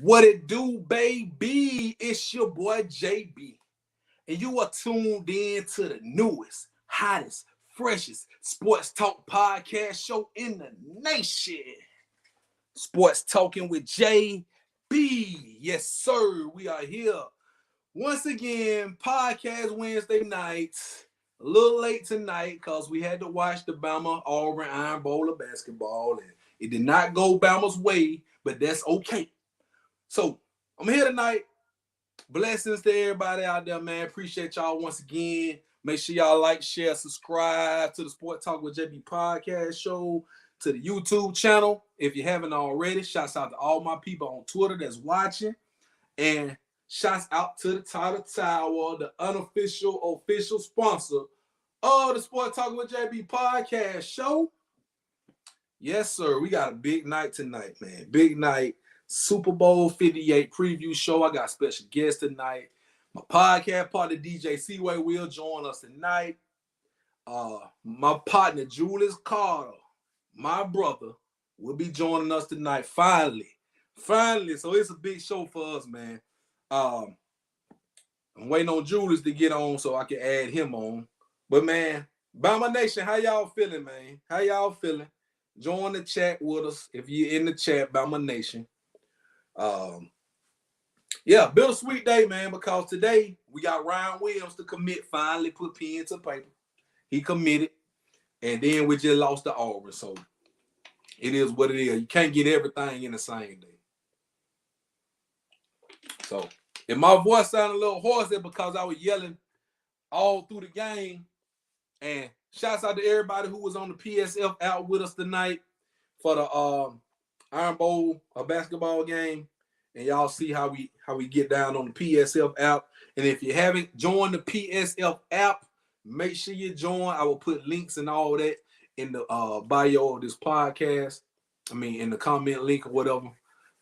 What it do, baby? It's your boy JB, and you are tuned in to the newest, hottest, freshest sports talk podcast show in the nation. Sports Talking with JB. Yes, sir. We are here once again. Podcast Wednesday nights. A little late tonight because we had to watch the Bama Auburn Iron Bowl of basketball, and it did not go Bama's way, but that's okay. So I'm here tonight. Blessings to everybody out there, man. Appreciate y'all once again. Make sure y'all like, share, subscribe to the Sport Talk with JB podcast show, to the YouTube channel. If you haven't already, shouts out to all my people on Twitter that's watching. And shouts out to the Title Tower, the unofficial, official sponsor of the Sport Talk with JB podcast show. Yes, sir. We got a big night tonight, man. Big night. Super Bowl 58 preview show. I got special guests tonight. My podcast partner, DJ Seaway, will join us tonight. My partner, Julius Carter, my brother, will be joining us tonight. Finally. So it's a big show for us, man. I'm waiting on Julius to get on so I can add him on. But, man, Bama Nation, how y'all feeling, man? How y'all feeling? Join the chat with us if you're in the chat, Bama Nation. Yeah, bittersweet day, man, because today we got Ryan Williams to commit, finally put pen to paper. He committed, and then we just lost to Auburn. So it is what it is. You can't get everything in the same day. So if my voice sounded a little hoarse, it's because I was yelling all through the game. And shouts out to everybody who was on the PSF out with us tonight for the Iron Bowl, a basketball game, and y'all see how we get down on the PSF app. And if you haven't joined the PSF app, make sure you join. I will put links and all that in the bio of this podcast. I mean, in the comment link or whatever.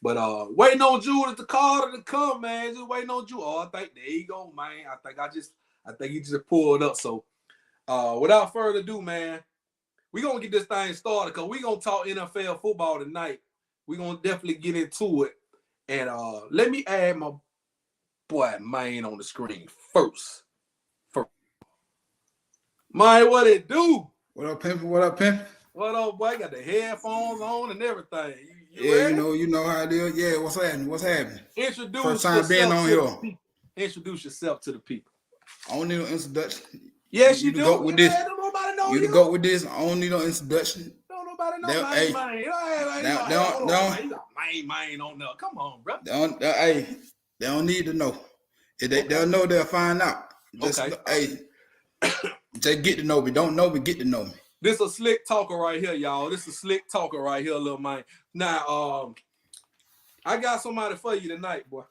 But waiting on Julius the Carter to come, man. Just waiting on Julius. Oh, I think there you go, man. I think he just pulled up. So without further ado, man, we're going to get this thing started because we're going to talk NFL football tonight. We're going to definitely get into it. And let me add my boy, man, on the screen first. Man, what it do? What up, pimpin'? What up, pimpin'? What up, boy? Got the headphones on and everything. You ready? You know how it is. Yeah, what's happening? First time being on here. Introduce yourself to the people. I don't need no introduction. Yes, you do. Go with this. Don't nobody know you. Go with this. I don't need no introduction. Don't nobody know man on there. Come on, bro. They don't need to know. If they'll know, they'll find out. Just get to know me. Don't know me, get to know me. This a slick talker right here, y'all. This a slick talker right here, little man. Now, I got somebody for you tonight, boy.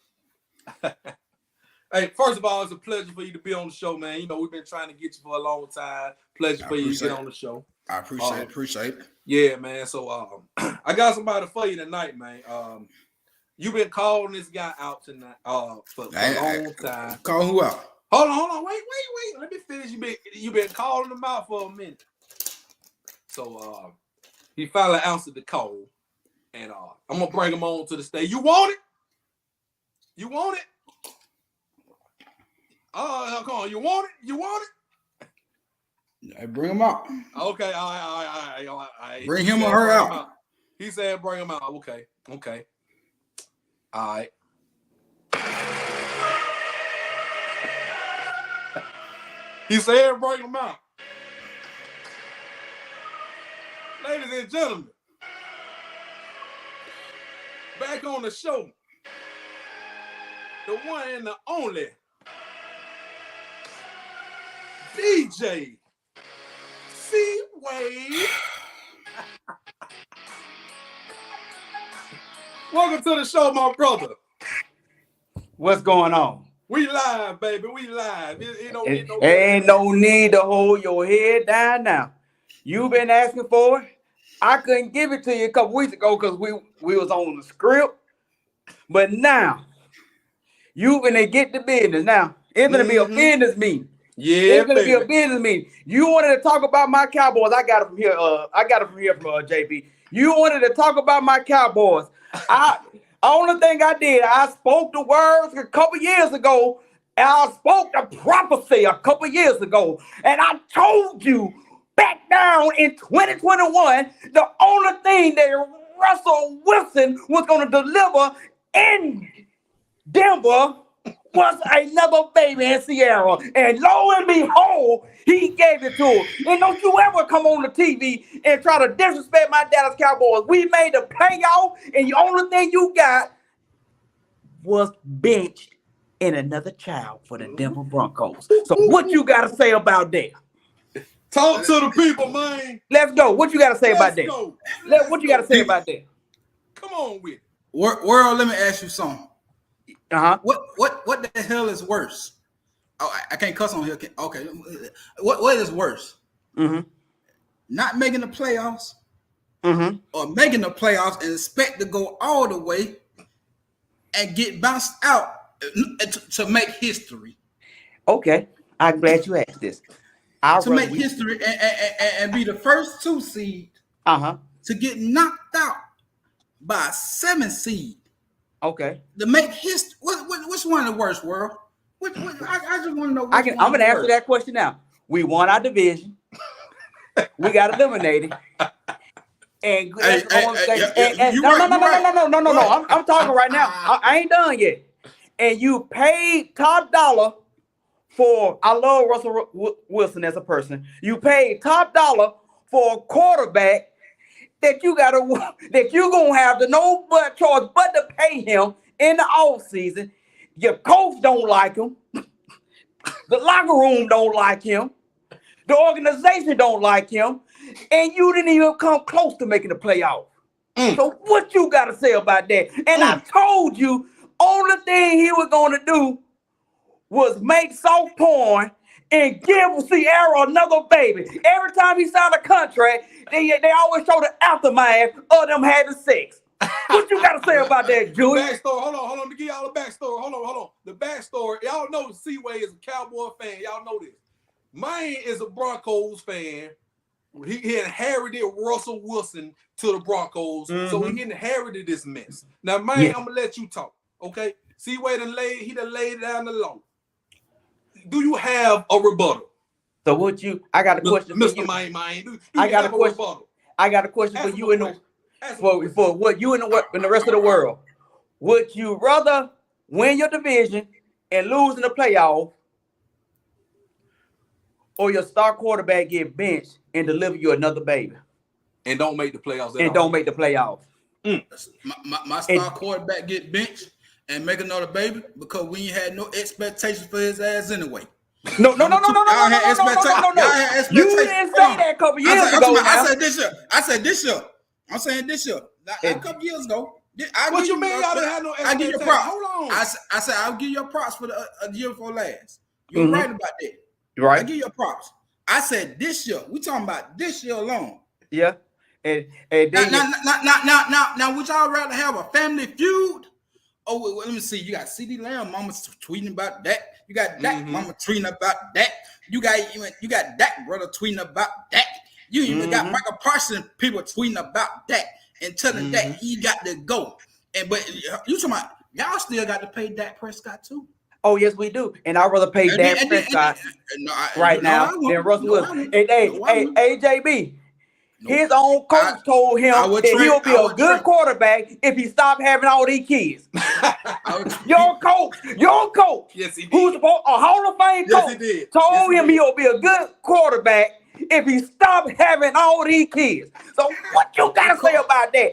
Hey, first of all, it's a pleasure for you to be on the show, man. You know, we've been trying to get you for a long time. Pleasure for you to get on the show. I appreciate it. Yeah, man. So I got somebody for you tonight, man. You've been calling this guy out tonight for a long time. Call who out? Hold on. Wait. Let me finish. You've been calling him out for a minute. So he finally answered the call. And I'm gonna bring him on to the stage. You want it? Come on, you want it? I bring him out. Okay, all right. Bring him or her out. He said bring him out. Okay. All right. He said bring him out. Ladies and gentlemen, back on the show, the one and the only DJ Seaway. Welcome to the show, my brother. What's going on? We live, baby. We live. Ain't no need to hold your head down now. You've been asking for it. I couldn't give it to you a couple weeks ago because we was on the script. But now, you gonna get the business. Now, it's gonna be a business meeting. Yeah, it's gonna be a business meeting. You wanted to talk about my Cowboys. I got it from here. From JB. You wanted to talk about my Cowboys. Only thing I did, I spoke the words a couple years ago, and I spoke the prophecy a couple years ago, and I told you back down in 2021, the only thing that Russell Wilson was going to deliver in Denver was another baby in Sierra. And lo and behold, he gave it to him. And don't you ever come on the TV and try to disrespect my Dallas Cowboys. We made the playoff, and the only thing you got was benched and another child for the Denver Broncos. So what you got to say about that? Talk to the people, man. Let's go. What you got to say about that? What you got to say about that? Come on with it. World, let me ask you something. Uh-huh. What the hell is worse? Oh, I can't cuss on here. Okay. What is worse? Mm-hmm. Not making the playoffs, Mm-hmm. or making the playoffs and expect to go all the way and get bounced out to make history. Okay. I'm glad you asked this. Make history and be the first 2 seed to get knocked out by a 7 seed. Okay. To make history. Which one is the worst, World? I just want to know. I'm going to answer that question now. We won our division. We got eliminated. And no. I'm talking right now. I ain't done yet. And you paid top dollar for. I love Russell Wilson as a person. You paid top dollar for a quarterback that you're gonna have no but choice but to pay him in the offseason. Your coach don't like him. The locker room don't like him. The organization don't like him. And you didn't even come close to making the playoff. So what you got to say about that? And I told you, only thing he was going to do was make soft porn and give Sierra another baby. Every time he signed a contract, they always show the aftermath of them having sex. What you got to say about that, Julie? Backstory. Hold on. To give y'all the backstory. Hold on. The backstory. Y'all know Seaway is a Cowboy fan. Y'all know this. Mine is a Broncos fan. He inherited Russell Wilson to the Broncos, so he inherited this mess. Now, man, I'm gonna let you talk, okay? Seaway done laid down the law. Do you have a rebuttal? So I got a question Mr. for you. Man. I got a question. I got a question for you for what you and the rest of the world. Would you rather win your division and lose in the playoff, or your star quarterback get benched and deliver you another baby? And don't make the playoffs. My star quarterback get benched and make another baby because we ain't had no expectations for his ass anyway. No. You didn't say that a couple years ago. I said this year. I'm saying this year. Not a couple years ago. What you mean y'all didn't have no expectations? I give you props. Hold on. I said I'll give you props for the year before last. You're right about that. Right. I give you props. I said this year. We talking about this year alone. Yeah. And now, would y'all rather have a family feud? Oh, well, let me see. You got CeeDee Lamb, mama tweeting about that. You got Dak, mama tweeting about that. You got Dak, brother, tweeting about that. You even got Michael Parsons, people tweeting about that and telling Dak he got to go. But you talking about y'all still got to pay Dak Prescott too. Oh, yes, we do. And I'd rather pay Dak Prescott right now than Russell Wilson. Hey, JB, his own coach told him that he'll be a good quarterback if he stopped having all these kids. Your coach, yes, he did. who's a Hall of Fame coach, told him he'll be a good quarterback if he stopped having all these kids. So what you got to say about that?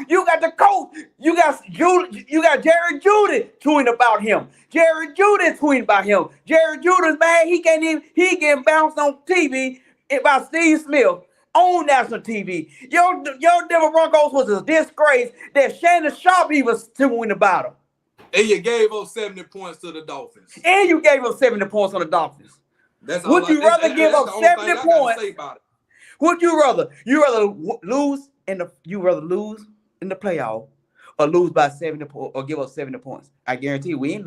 You got the coach. You got Jerry Judy tweeting about him. Jerry Judy's man, he getting bounced on TV by Steve Smith on national TV. Your Denver Broncos was a disgrace that Shannon Sharp even was tweeting about him. And you gave up 70 points to the Dolphins. That's all. Would you rather give up 70 points? Would you rather lose in the playoff or lose by 70 or give up 70 points? I guarantee you, we ain't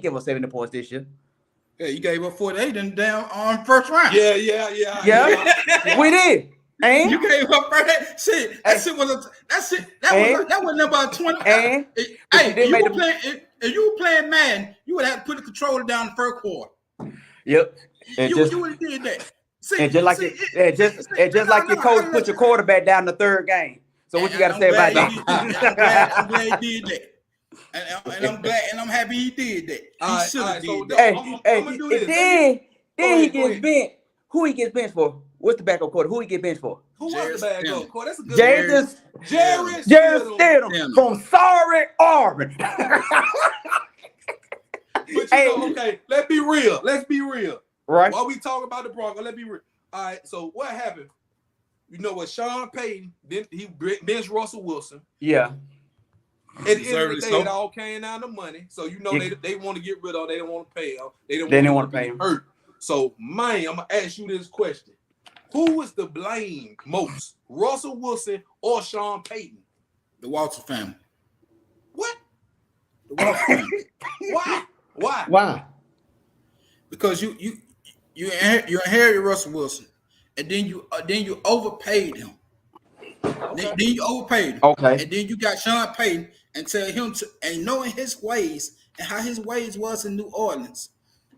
give up 70 points this year. Yeah, you gave up 48 and down on first round. Yeah. We did. And You gave up for that shit. That shit was that was about 20. but you did make the If you were playing Madden, you would have to put the controller down the first quarter. Yep. And You would have did that. and just like your coach put your quarterback down the third game. So what you got to say about that? I'm glad he did that. And I'm glad and I'm happy he did that. He should have did that. I'm gonna do this. Then he gets benched. Who he gets benched for? What's the backup quarter? Who he get benched for? Who was the backup quarter? That's a good Jared Stidham from Sorry Auburn. But you know, okay, let's be real. Let's be real. Right. While we talk about the Broncos, let's be real. All right, so what happened? You know what? Sean Payton, then he benched Russell Wilson. Yeah. At the end of the day, it all came down to money. So you know they want to get rid of. They don't want to pay him. They didn't want to pay him. Hurt. So man, I'm gonna ask you this question: who was to blame most, Russell Wilson or Sean Payton? The Walter family. What? The Walter family. Why? Because you inherited Russell Wilson, and then you overpaid him. Okay. Then you overpaid him. Okay. And then you got Sean Payton and tell him to, and knowing his ways and how his ways was in New Orleans,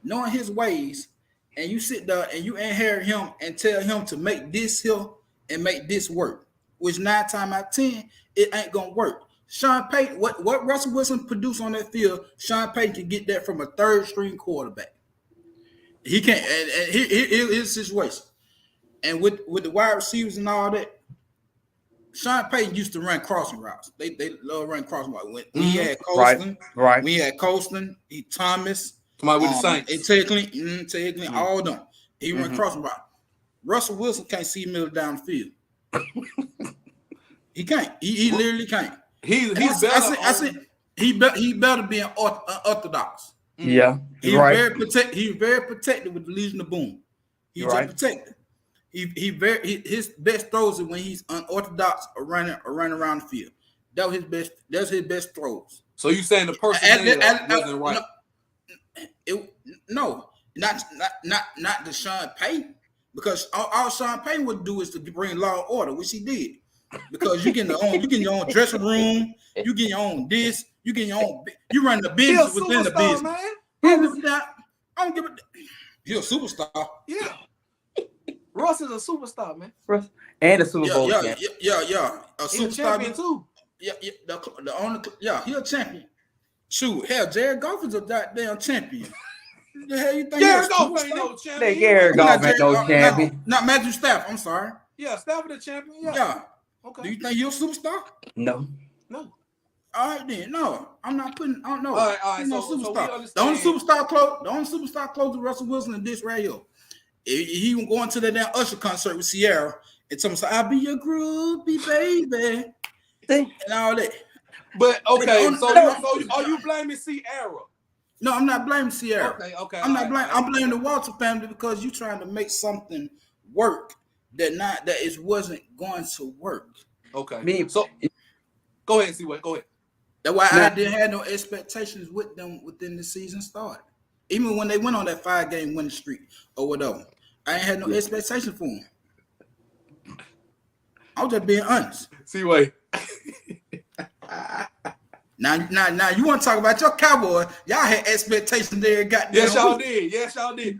knowing his ways, and you sit there and you inherit him and tell him to make this here and make this work, which 9 times out of 10 it ain't gonna work. Sean Payton, what Russell Wilson produced on that field, Sean Payton can get that from a third string quarterback. He can't, and here's his situation. And with the wide receivers and all that, Sean Payton used to run crossing routes. They love running crossing routes. When he had Colston, right. We had Colston, Come Thomas, on with the Saints, and Ted Clinton, all of them. He run crossing routes. Russell Wilson can't see middle down the field. He can't. He literally can't. He's better. I said he better be unorthodox. Yeah, he's right. He's very protected with the Legion of Boom. He's just protected. His best throws are when he's unorthodox or running around the field. That was his best. That's his best throws. So you saying the person wasn't right? No, not the Sean Payton, because all Sean Payton would do is to bring law and order, which he did. Because you get your own dressing room, you get your own this, you get your own. You run the business within the business. Man. I don't give a. He's a superstar. Yeah. Russ is a superstar, man. Russ and a Super Bowl champion. Yeah. A superstar champion too. Yeah. The only. Yeah, he's a champion. Shoot, hell, Jared Goff is a goddamn champion. The hell you think? Jared Goff ain't no champion. Jared Goff ain't no champion. Not Matthew Stafford. I'm sorry. Yeah, Stafford the champion. Yeah. Okay. Do you think you're a superstar? No. All right then. No, I'm not putting. I don't know. All right. No superstar. The only superstar close to Russell Wilson and this right here. He was going to that damn Usher concert with Sierra and someone said, "I'll be your groupie, baby," and all that. But okay, so are you blaming Sierra? No, I'm not blaming Sierra. Okay. I'm not blaming. I'm blaming the Walter family because you're trying to make something work that it wasn't going to work. Okay. So go ahead, C-Way. Go ahead. That's why I didn't have no expectations with them within the season started. Even when they went on that 5-game winning streak or whatever, I ain't had no expectation for them. I was just being honest. C-Way. Now, you want to talk about your Cowboys? Y'all had expectations there. Yes, y'all did.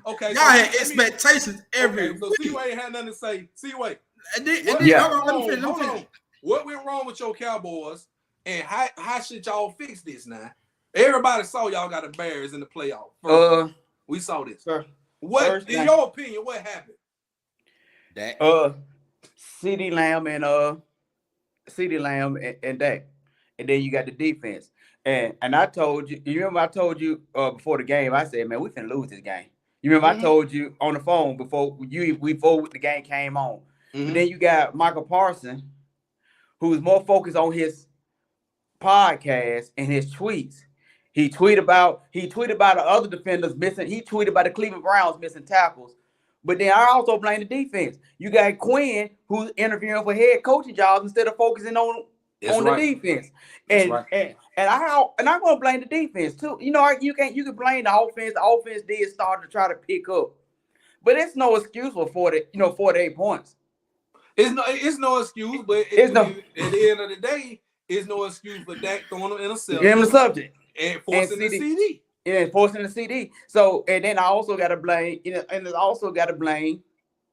Okay. Y'all had expectations every week. So C-Way had nothing to say. C-Way. Hold on. What went wrong with your Cowboys, and how should y'all fix this now? Everybody saw y'all got the Bears in the playoff. We saw this. What, in your opinion, what happened? CeeDee Lamb and Dak. And then you got the defense. And I told you remember I told you before the game, I said, man, we finna lose this game. You remember I told you on the phone before the game came on. But then you got Michael Parsons, who's more focused on his podcast and his tweets. He tweeted about the other defenders missing. He tweeted about the Cleveland Browns missing tackles. But then I also blame the defense. You got Quinn, who's interviewing for head coaching jobs instead of focusing on the defense. And I'm gonna blame the defense too. You know, you can blame the offense. The offense did start to try to pick up, but it's no excuse for 48 points. It's no excuse, but at the end of the day, it's no excuse for Dak throwing him in the subject and forcing the CD. Yeah, forcing the CD. So, and then I also got to blame, and I also got to blame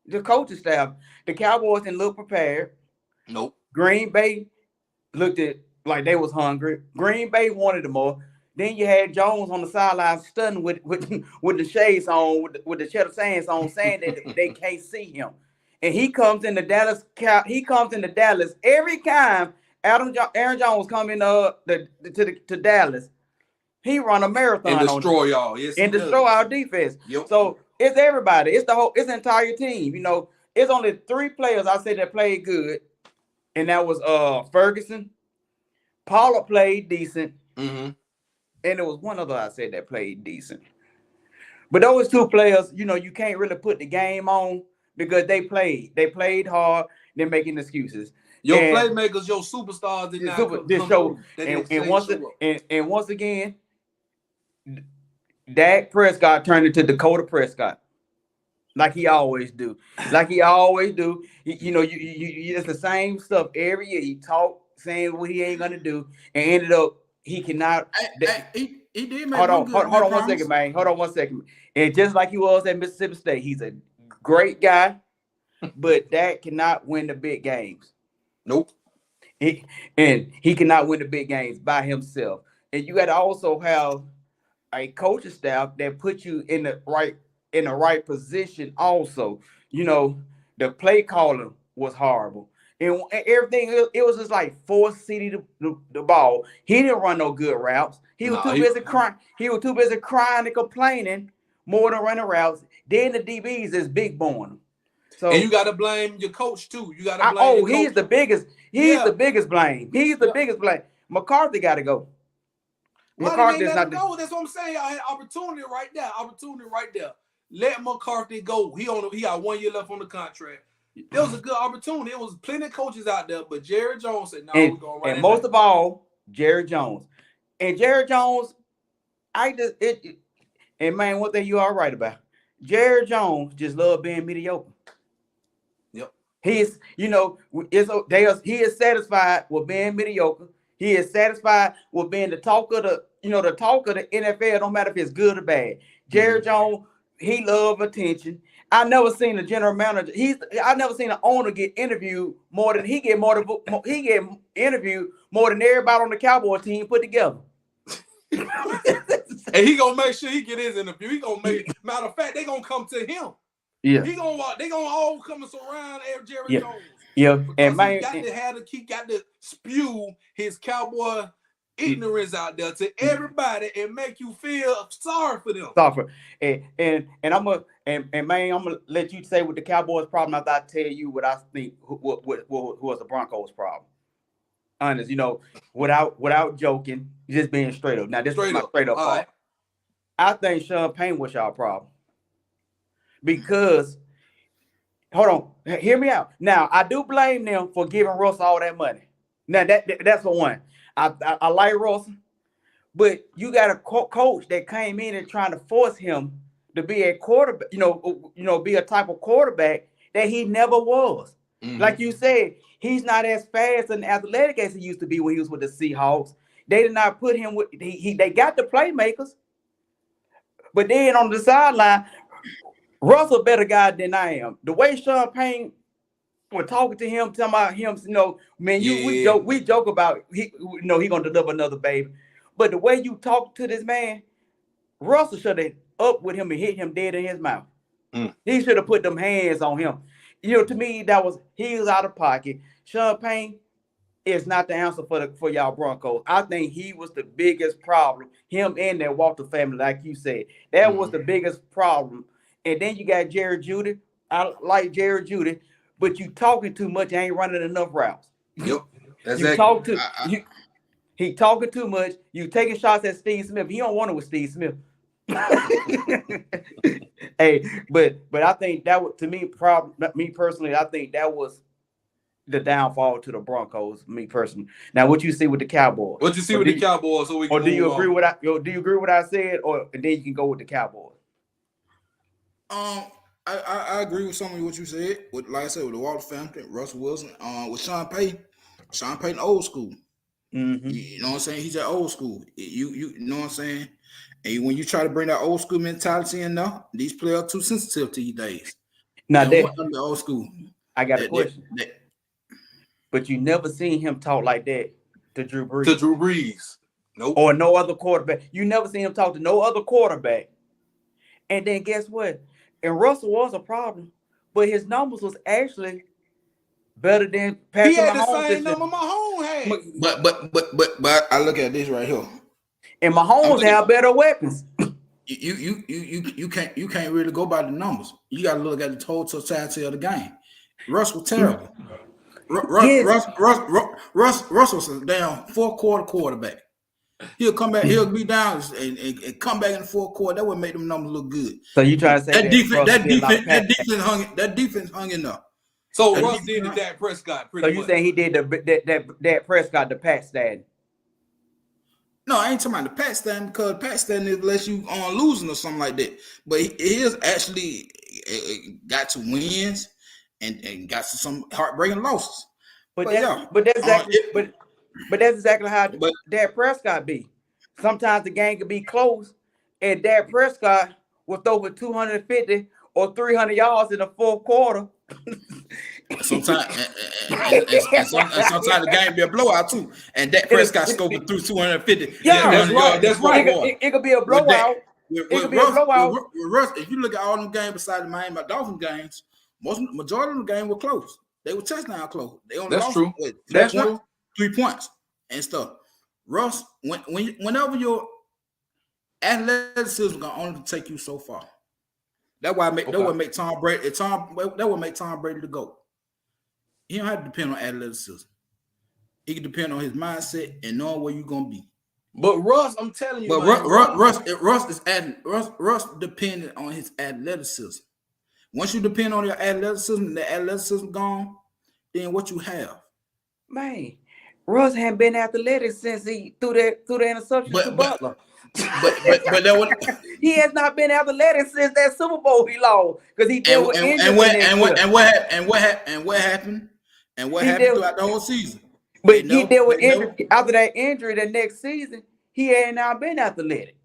the coaching staff. The Cowboys didn't look prepared. Nope. Green Bay looked at like they was hungry. Green Bay wanted them more. Then you had Jones on the sideline stunning with the shades on, with the cheddar sands on, saying that they can't see him. And he comes into Dallas. He comes into Dallas every time Aaron Jones coming to Dallas. He run a marathon and destroy y'all. Yes, and destroy our defense. Yep. So it's everybody. It's the entire team. It's only 3 players I say that played good, and that was Ferguson. Pollard played decent, and there was one other I said that played decent. But those 2 players, you can't really put the game on because they played. They played hard. They're making excuses. Your playmakers, your superstars did not come show. And once again, Dak Prescott turned into Dakota Prescott, like he always do. You it's the same stuff every year. He talk saying what he ain't gonna do, and ended up he cannot. He did make hold on 1 second, man. Hold on 1 second. And just like he was at Mississippi State, he's a great guy, but Dak cannot win the big games. Nope. He cannot win the big games by himself. And you got to also have a coaching staff that puts you in the right position. Also, the play calling was horrible, and everything. It was just like force CD the ball. He didn't run no good routes. He was too busy crying. He was too busy crying and complaining more than running routes. Then the DBs is big born. So, and you got to blame your coach too. You got to blame. He's the biggest. He's the biggest blame. He's the biggest blame. McCarthy got to go. McCarthy's not go. That's what I'm saying. I had opportunity right there. Let McCarthy go. He got 1 year left on the contract. There was a good opportunity. There was plenty of coaches out there, but Jerry Jones said, "No, we're gonna run." And most of all, Jerry Jones. And Jerry Jones, and man, one thing you are right about. Jerry Jones just love being mediocre. Yep. He is satisfied with being mediocre. He is satisfied with being the talk of the NFL, no matter if it's good or bad. Jerry Jones, he love attention. I never seen a general manager. I never seen an owner get interviewed more than he get interviewed more than everybody on the Cowboys team put together. And he gonna make sure he get his interview. He gonna make matter of fact, they gonna come to him. Yeah. They gonna all come and surround Jerry Jones. Yeah, and man, he got to spew his cowboy ignorance out there to everybody and make you feel sorry for them. And I'm gonna let you say what the Cowboys' problem after I tell you what I think what was the Broncos' problem. Honest, without joking, just being straight up. Now this is my straight up part. Right. I think Sean Payne was y'all problem because. Hold on, hear me out. Now I do blame them for giving Russ all that money. Now that's for one. I like Russ, but you got a coach that came in and trying to force him to be a quarterback. Be a type of quarterback that he never was. Mm-hmm. Like you said, he's not as fast and athletic as he used to be when he was with the Seahawks. They did not put him with. They got the playmakers, but then on the sideline. Russ a better guy than I am. The way Sean Payne was talking to him, talking about him, man, we joke about he gonna deliver another baby. But the way you talk to this man, Russell should have up with him and hit him dead in his mouth. He should have put them hands on him. To me, he was out of pocket. Sean Payne is not the answer for y'all Broncos. I think he was the biggest problem. Him and that Walter family, like you said, that was the biggest problem. And then you got Jerry Jeudy. I like Jerry Jeudy, but you talking too much. You ain't running enough routes. Yep. He talking too much. You taking shots at Steve Smith. He don't want it with Steve Smith. Hey, but I think that was, to me, me personally, I think that was the downfall to the Broncos. Me personally. Now, what you see with the Cowboys? What you see with the Cowboys? So we can do you agree with what I said, or and then you can go with the Cowboys? I agree with some of what you said. With like I said, with the Walter family, Russell Wilson, with Sean Payton. Sean Payton, old school. Mm-hmm. You know what I'm saying? He's that old school. You know what I'm saying? And when you try to bring that old school mentality in now, these players are too sensitive these days. Now they don't want them to old school. I got a question. But you never seen him talk like that to Drew Brees. Nope. Or no other quarterback. You never seen him talk to no other quarterback. And then guess what? And Russell was a problem, but his numbers was actually better than Patrick Mahomes. He had the same number Mahomes had. But I look at this right here. And Mahomes have better weapons. You can't really go by the numbers. You got to look at the totality of the game. Russ was terrible. Russ was a damn fourth-quarter quarterback. He'll come back. He'll be down and come back in the fourth quarter. That would make them numbers look good. So you trying to say that defense hung in there. So Russ did the Dak Prescott. So you saying he did that Prescott the Pat Stat? No, I ain't talking about the Pat Stat because Pat Stat is unless you on losing or something like that. But he is actually got to wins and got to some heartbreaking losses. But that's exactly how Dak Prescott be. Sometimes the game could be close, and Dak Prescott will throw for 250 or 300 yards in the fourth quarter. Sometimes the game be a blowout too, and Dak Prescott scored through 250. Yeah, that's right. It could be a blowout. It could be a blowout. With Russ, if you look at all them games besides the Miami Dolphins games, majority of the game were close. They were touchdown close. They only lost true. 3 points and stuff. Russ, whenever your athleticism gonna only take you so far. That would make Tom Brady. That would make Tom Brady the GOAT. He don't have to depend on athleticism. He can depend on his mindset and knowing where you're gonna be. But Russ, I'm telling you, Russ depended on his athleticism. Once you depend on your athleticism, the athleticism gone, then what you have? Man, Russ hadn't been athletic since he threw the interception to Butler. But that was, he has not been athletic since that Super Bowl he lost because he dealt with injuries. What happened throughout the whole season? But he dealt with injury after that injury. The next season, he had not been athletic.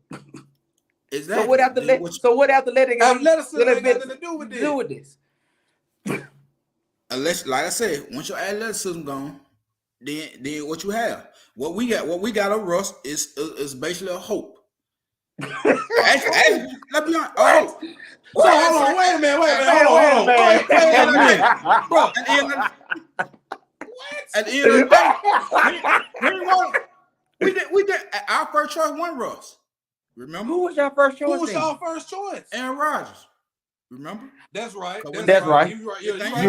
Exactly. So what athletic athleticism has nothing to do with this? Unless, like I said, once your athleticism gone, then what you have? What we got on Russ is basically a hope. Actually, let's be honest. Oh, so hold on, wait a minute, bro. At the end of the day, we did our first choice won Russ. Remember? Who was your first choice? Who was your first choice? Aaron Rodgers. Remember? That's right. That's right. You're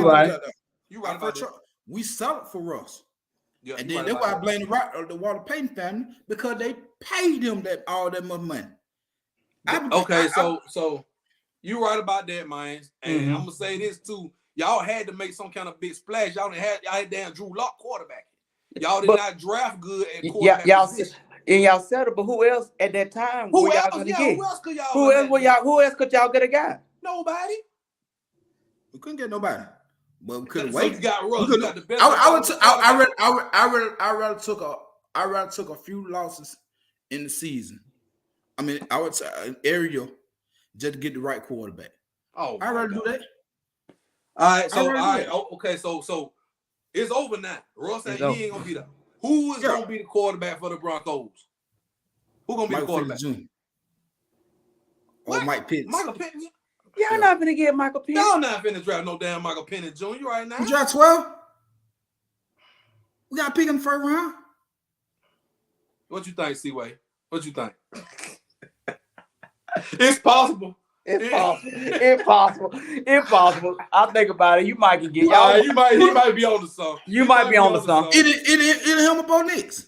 right. About that. We settled for Russ. Yeah, and then that's why I blame the Walter Payton family because they paid him all that much money. So you're right about that, man. And I'm gonna say this too. Y'all had to make some kind of big splash. Y'all had damn Drew Lock quarterback. Y'all did not draft good at quarterback. Y'all settled, but who else at that time? Who else could y'all get a guy? Nobody. We couldn't get nobody. But we could have waited. You got Russ. You got the best. I rather took a few losses in the season. I mean, I would say area just to get the right quarterback. Oh, I'd rather do that. All right. Okay. So it's over now. Russ said he ain't gonna be there. Who is gonna be the quarterback for the Broncos? Who gonna be the quarterback? Or Mike Pitts. Michael Pittman. Y'all not gonna get Michael Penix. Y'all not finna draft no damn Michael Penix Jr. right now. You draft 12? We gotta pick him first round. What you think, C-Way? What you think? It's possible. It's possible. I think about it. You might get He might be on the song. You might be on the song. It him or Bo Nix.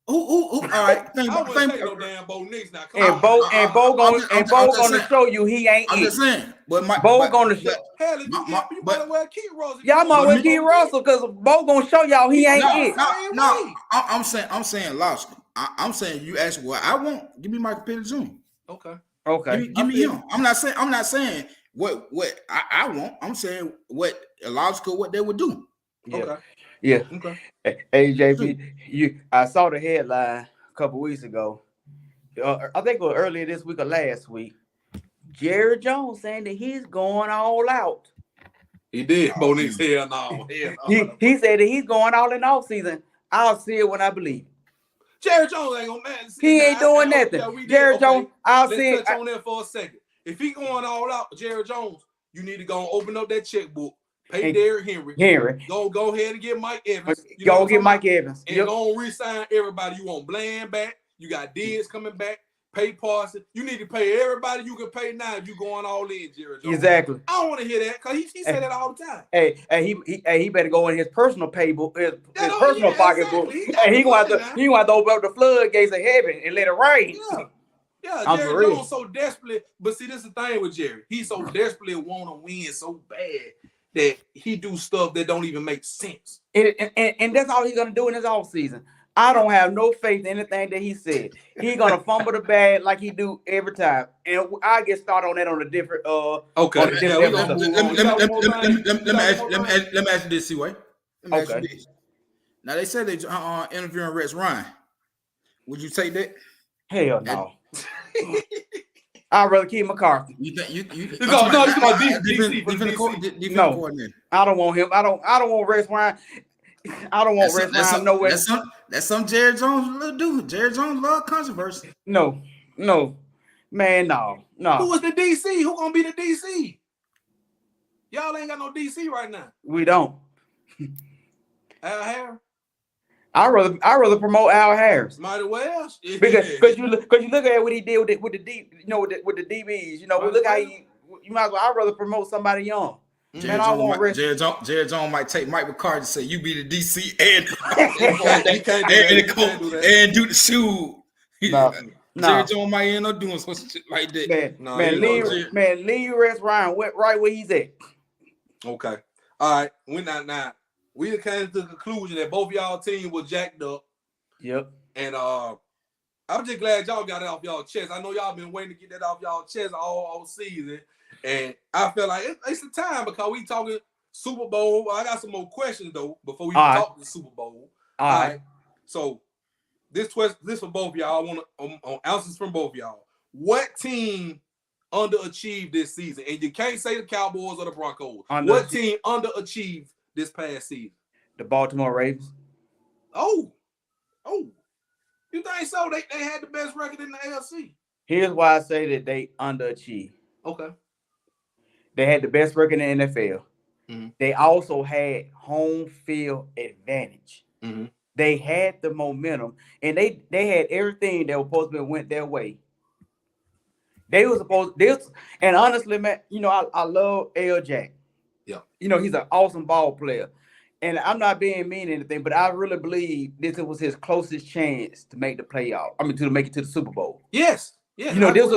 Who? All right. I wouldn't take no damn Bo Nix now. Bo gonna show you he ain't. I'm just saying, but Bo gonna show. Hell, if you better wear Keith Russell. Y'all might wear Keith Russell because Bo gonna show y'all he ain't it. No. I'm saying lost. I'm saying you ask what I want. Give me Michael Penix Jr. Okay. Give me him. I'm not saying what I want. I'm saying what logical what they would do. Yeah. Okay. Yeah. Okay. Hey, JB, I saw the headline a couple weeks ago. I think it was earlier this week or last week. Jerry Jones saying that he's going all out. He did. Bonix, hell no. He said that he's going all in off season. I'll see it when I believe it. Jerry Jones ain't gonna man. He ain't doing nothing. Yeah, Jerry Jones, I'll see Let's it. touch on that for a second. If he going all out, Jerry Jones, you need to go and open up that checkbook, pay Derrick Henry. Go ahead and get Mike Evans. Go get Mike Evans. And go and re-sign everybody. You want Bland back. You got Diggs coming back. Pay Parson. You need to pay everybody you can pay now if you going all in, Jerry Jones. Exactly. I don't want to hear that because he said that all the time. He better go in his personal paybook, his personal pocketbook. Exactly. He gonna have to open up the floodgates of heaven and let it rain. Yeah, Jerry Jones so desperately, but see, this is the thing with Jerry. He so desperately want to win so bad that he do stuff that don't even make sense. And that's all he's gonna do in his off season. I don't have no faith in anything that he said. He's gonna fumble the bag like he do every time, and I get started on that on a different. Okay. Let me ask you this, C-Way. Let me ask you this. Now they said they interviewing Rex Ryan. Would you take that? Hell no. I'd rather keep McCarthy. You think you No, defensive coordinator. I don't want him. I don't want Rex Ryan. I don't want Rex Ryan nowhere. That's some Jerry Jones will do. Jerry Jones love controversy. No, man, no. Who was the DC? Who gonna be the DC? Y'all ain't got no DC right now. We don't. Al Harris. I rather promote Al Harris. Might as well. Because you look at what he did with the DBs. You know, look how you might as well. I'd rather promote somebody young. Jerry Jones might take Mike McCarthy and say, "You be the DC and do the shoe." Jerry Jones might end up doing some shit like that. Leave Rex Ryan right where he's at. Okay, all right. We came to the conclusion that both y'all team was jacked up. Yep. And I'm just glad y'all got it off y'all chest. I know y'all been waiting to get that off y'all chest all season. And I feel like it's the time because we talking Super Bowl. Well, I got some more questions though before we talk the Super Bowl. All right. So this for both of y'all. I want answers from both of y'all. What team underachieved this season? And you can't say the Cowboys or the Broncos. What team underachieved this past season? The Baltimore Ravens. Oh. You think so? They had the best record in the AFC. Here's why I say that they underachieved. Okay. They had the best record in the NFL. Mm-hmm. They also had home field advantage. Mm-hmm. They had the momentum, and they had everything that was supposed to went their way. They were supposed this, and honestly, man, you know, I love L. Jack. Yeah. You know, he's an awesome ball player. And I'm not being mean or anything, but I really believe this was his closest chance to make the playoff. I mean, to make it to the Super Bowl. Yes. Yeah. You know, this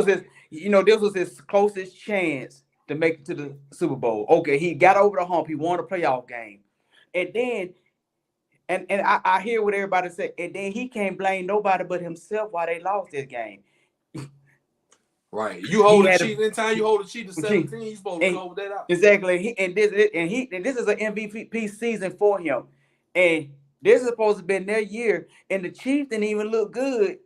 was his closest chance to make it to the Super Bowl. Okay, he got over the hump. He won a playoff game. And then, and I hear what everybody say, and then he can't blame nobody but himself why they lost this game. Right. You hold a cheat anytime you hold a cheat to 17, you're supposed to hold that out. Exactly. This is an MVP season for him. And this is supposed to be their year. And the Chiefs didn't even look good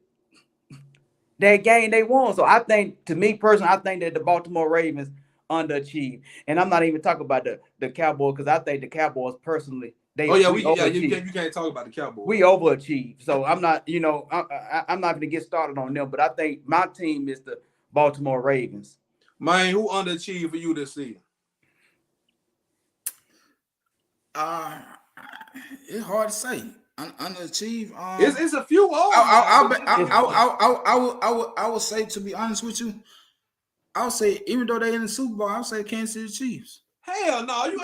that game they won. So I think, to me personally, I think that the Baltimore Ravens underachieved. And I'm not even talking about the Cowboys, because I think the Cowboys personally, you can't talk about the Cowboys. We overachieved. So I'm not, I'm not going to get started on them. But I think my team is the Baltimore Ravens. Man, who underachieved for you this season? It's hard to say. Underachieve. It's a few. I would say, to be honest with you, I would say, even though they're in the Super Bowl, I would say Kansas City Chiefs. Hell no! No.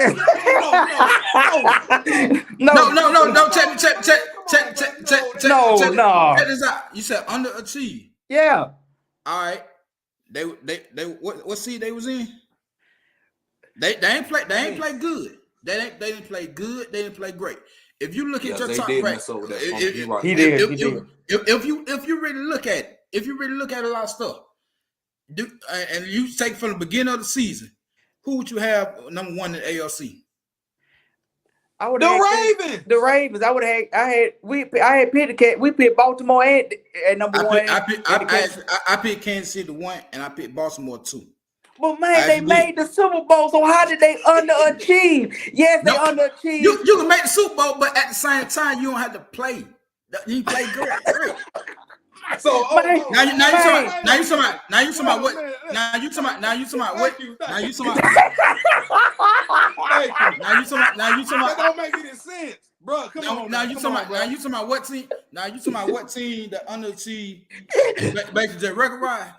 Check. No. Check this out. You said underachieve. Yeah. All right. They what seed they was in? They ain't play good. They didn't play good. They didn't play great. If you look at your top bracket, if you really look at it, a lot of stuff, and you take from the beginning of the season, who would you have number one in ALC? I would The have Ravens. The Ravens. I would have. I had picked the cat. We picked Baltimore at number one. I picked Kansas City 1, and I picked Baltimore 2. But man, they made the Super Bowl, so how did they underachieve? Yes, they underachieved. You can make the Super Bowl, but at the same time, you don't have to play. You play great. So now you talking about what? That don't make any sense, bro. Come on. Now you talking about what team? Now you talking about what team that underachieved basically the record ride?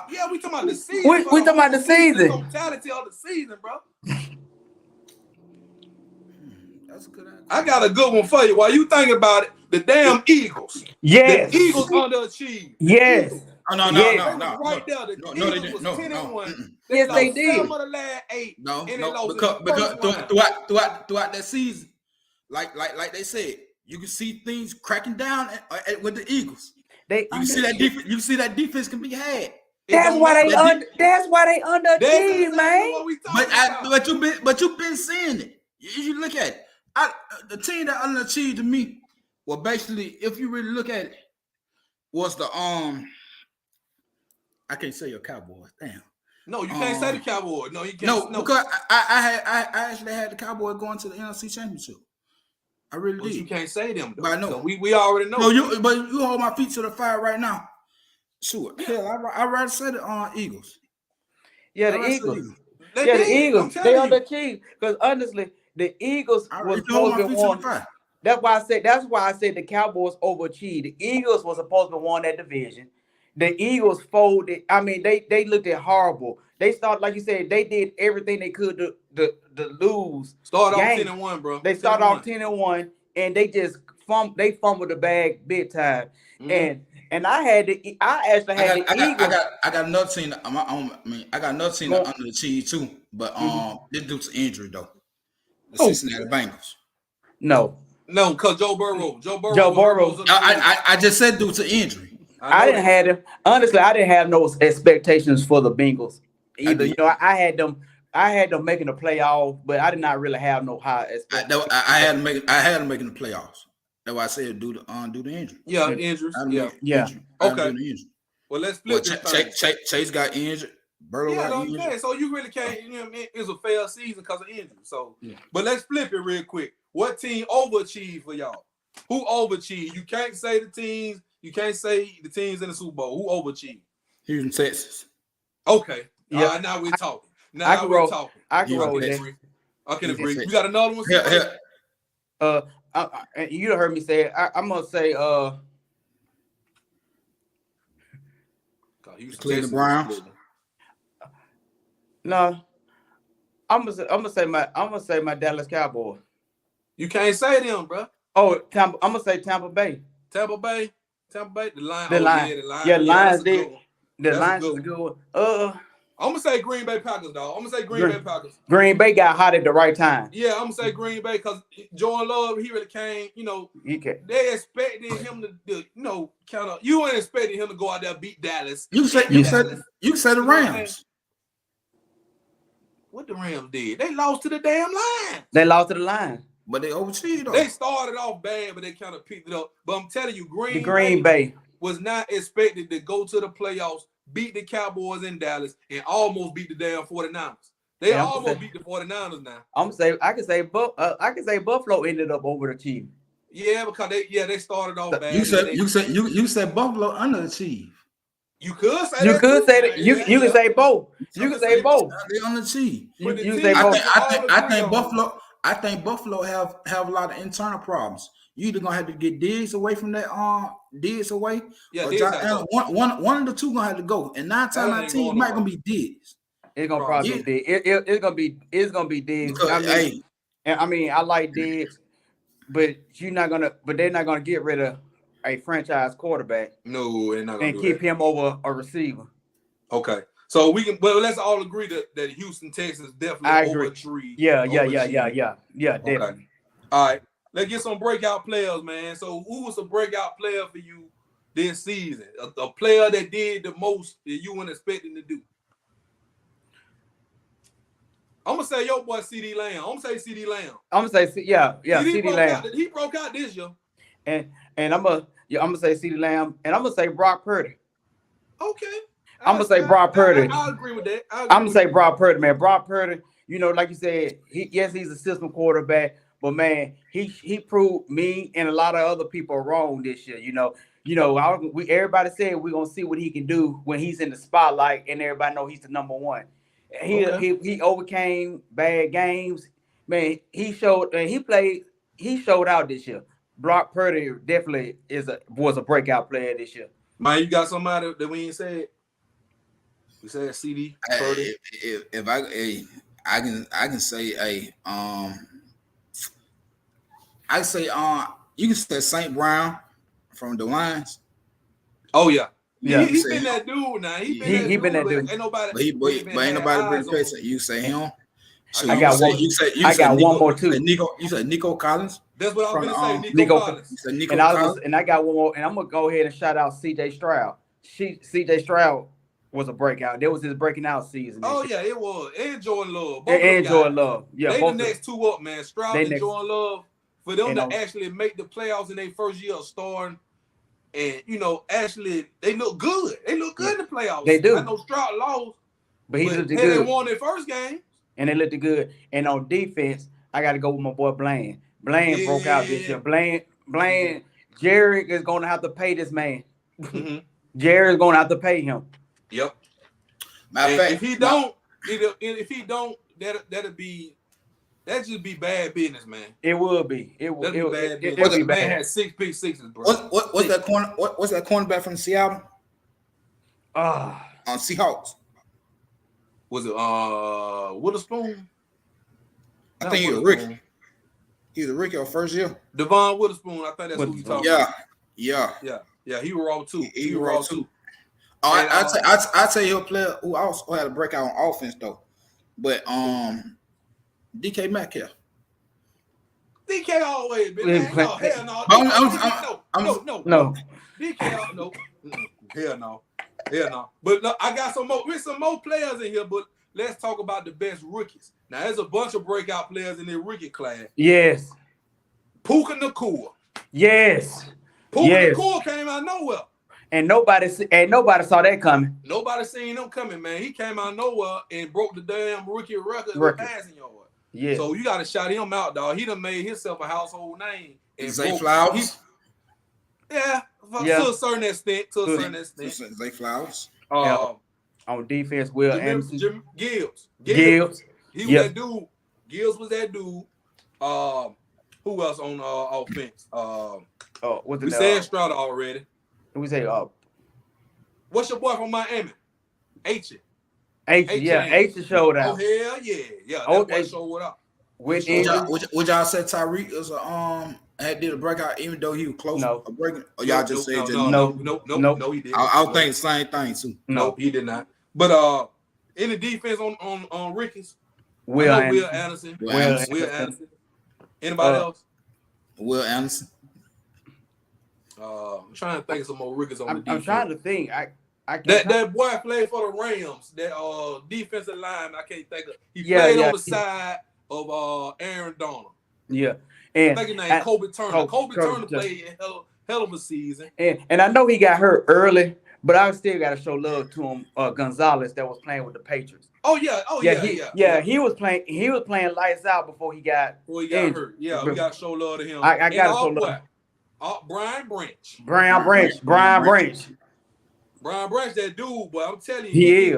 Yeah, we talking about the season. We talking about the season. The totality of the season, bro. That's a good idea. I got a good one for you. While you think about it, the damn Eagles. Yes. The Eagles underachieved. Yes. No. Right there. The Eagles was 10-1. Yes, they did. 7 of the last 8. No, because throughout that season, like they said, you can see things cracking down with the Eagles. You can see that defense. You can see that defense can be had. That's why they underachieved, man. But you've been seeing it. You look at it. The team that underachieved to me, well, basically, if you really look at it, was the I can't say your Cowboys. Damn. No, you can't say the Cowboys. No, you can't. No, because I actually had the Cowboys going to the NFC Championship. I really did. You can't say them, though. But I know. So we already know. No, but you hold my feet to the fire right now. Sure. Hell, I'd rather say the Eagles. Yeah, the Eagles. The Eagles. They underachieved. Because honestly, the Eagles was supposed to be one. That's why I said the Cowboys overachieved. The Eagles was supposed to win that division. The Eagles folded. I mean, they looked at horrible. They started, like you said, they did everything they could to lose. Start off 10-1, bro. They started off 10-1, and they just fumbled the bag big time. Mm-hmm. And I actually had the Eagles. I got another team. I got another team under the cheese too, but this due to injury though. The Cincinnati Bengals. No, because Joe Burrow. I just said due to injury. I didn't have them. Honestly, I didn't have no expectations for the Bengals either. You know, I had them making the playoffs, but I did not really have no high expectations. I had them making the playoffs. That's why I said due to injury. Yeah, injuries. Yeah. Okay. Well, let's flip this thing. Chase got injured. Burrow got injured. So you really can't. You know what I mean? It's a failed season because of injury. So, but let's flip it real quick. What team overachieved for y'all? Who overachieved? You can't say the teams. You can't say the teams in the Super Bowl. Who overachieved? Houston, Texas. Okay. Yeah. Now we're talking. I can roll with that. I can agree. You got another one? You heard me say it. I'm gonna say Cleveland Browns. No, I'm gonna say my Dallas Cowboys. You can't say them, bro. Oh, I'm gonna say Tampa Bay. Tampa Bay, the Lions. The Lions. Yeah, Lions did. The Lions is a good one. I'm gonna say Green Bay Packers, dog. I'm gonna say Green Bay Packers. Green Bay got hot at the right time. Yeah, I'm gonna say Green Bay because Jordan Love, he really came. You know, they expected him to kind of. You weren't expecting him to go out there and beat Dallas. You said the Rams. What the Rams did? They lost to the damn Lions. They lost to the Lions. But they overachieved though. They started off bad, but they kind of picked it up. But I'm telling you, Green Bay was not expected to go to the playoffs, beat the Cowboys in Dallas, and almost beat the damn 49ers. They almost beat the 49ers now. I can say Buffalo ended up overachieving. Yeah, because they started off bad. You said Buffalo underachieved. You could say you could say that. You can say both. You can say both. They underachieved. You say both. I think Buffalo have a lot of internal problems. You either gonna have to get Diggs away from that Diggs away. Yeah, one of the two gonna have to go. And 9 times out of 10, it might gonna be Diggs. It's gonna probably be Diggs. It's gonna be Diggs. I mean, I like Diggs, but they're not gonna get rid of a franchise quarterback. No, they're not gonna and keep him over a receiver. Okay. So let's all agree that Houston, Texas definitely overachieved. Yeah, definitely. Okay. All right. Let's get some breakout players, man. So who was a breakout player for you this season? A player that did the most that you weren't expecting to do. I'm gonna say your boy CD Lamb. I'm gonna say CD Lamb. I'm gonna say CD Lamb. He broke out this year. And I'm gonna say CD Lamb, and I'm gonna say Brock Purdy. Okay. I'm gonna say Brock Purdy. I agree with that. I'm gonna say Brock Purdy, man. Brock Purdy, you know, like you said, he's a system quarterback, but man, he proved me and a lot of other people wrong this year. Everybody said we're gonna see what he can do when he's in the spotlight, and everybody know he's the number one. He overcame bad games, man. He showed out this year. Brock Purdy definitely was a breakout player this year. Man, you got somebody that we ain't said. We said CD Purdy. If I can say I say you can say St. Brown from the Lions. Oh yeah. Yeah, he been that dude now. He been that dude. Ain't nobody. But ain't nobody bring place. You say him. So I got one. I got one more too. You said Nico Collins. That's what I was gonna say. Nico Collins. You said Nico Collins. And I got one more. And I'm gonna go ahead and shout out CJ Stroud. CJ Stroud was a breakout. That was his breaking out season. Oh yeah, it was. And Jordan Love. And Jordan Love. Yeah, they the next two up, man. Stroud and Jordan Love. For them to actually make the playoffs in their first year of starting, and actually they look good. They look good in the playoffs. They do. I know Stroud lost, but he looked good. They won their first game, and they looked good. And on defense, I got to go with my boy Blaine. Blaine broke out this year. Blaine, Jerry is going to have to pay this man. Mm-hmm. Jerry is going to have to pay him. Yep. If he don't, that'd just be bad business, man. It will be. It will be bad business. That man had 6 pick sixes, bro. What's that corner? What's that cornerback from Seattle? On Seahawks. Was it Witherspoon? I think he was Ricky. He was a rookie of first year. Devon Witherspoon, I think that's who you talking about. Yeah. He was raw too. He was raw too. I tell you a player who also had a breakout on offense though, but DK Metcalf. DK always been there. No, hell no. No. DK, no. Hell no. But look, I got some more players in here, but let's talk about the best rookies. Now, there's a bunch of breakout players in their rookie class. Yes. Puka Nacua. Yes. Puka Nacua came out of nowhere. And nobody saw that coming. Nobody seen him coming, man. He came out of nowhere and broke the damn rookie record with passing yard. Yeah. So you got to shout him out, dog. He done made himself a household name. And Zay Flowers. To a certain extent. Zay Flowers. On defense, Will Anderson. Gibbs. He was that dude. Gibbs was that dude. Who else on offense? We said Stroud already. We say what's your boy from Miami? H. H showed out. Oh hell yeah. That boy showed up. Would y'all say Tyreek is did a breakout even though he was close to breaking? Or y'all just said no, he didn't. I was thinking the same thing too. No, he did not. But in the defense on Ricky's, Will Anderson. Anybody else? Will Anderson. I'm trying to think of some more Ricky's on the defense. I'm trying to think. That boy played for the Rams. That defensive line, I can't think of. He played on the side of Aaron Donald. Yeah. And I think his name Kobe Turner. Kobe Turner played a hell of a season. And I know he got hurt early, but I still got to show love to him. Gonzalez that was playing with the Patriots. He was playing. He was playing lights out before he got hurt. Yeah, we got to show love to him. I got to show love. Brian Branch. Brian Branch, that dude, boy. I'm telling you,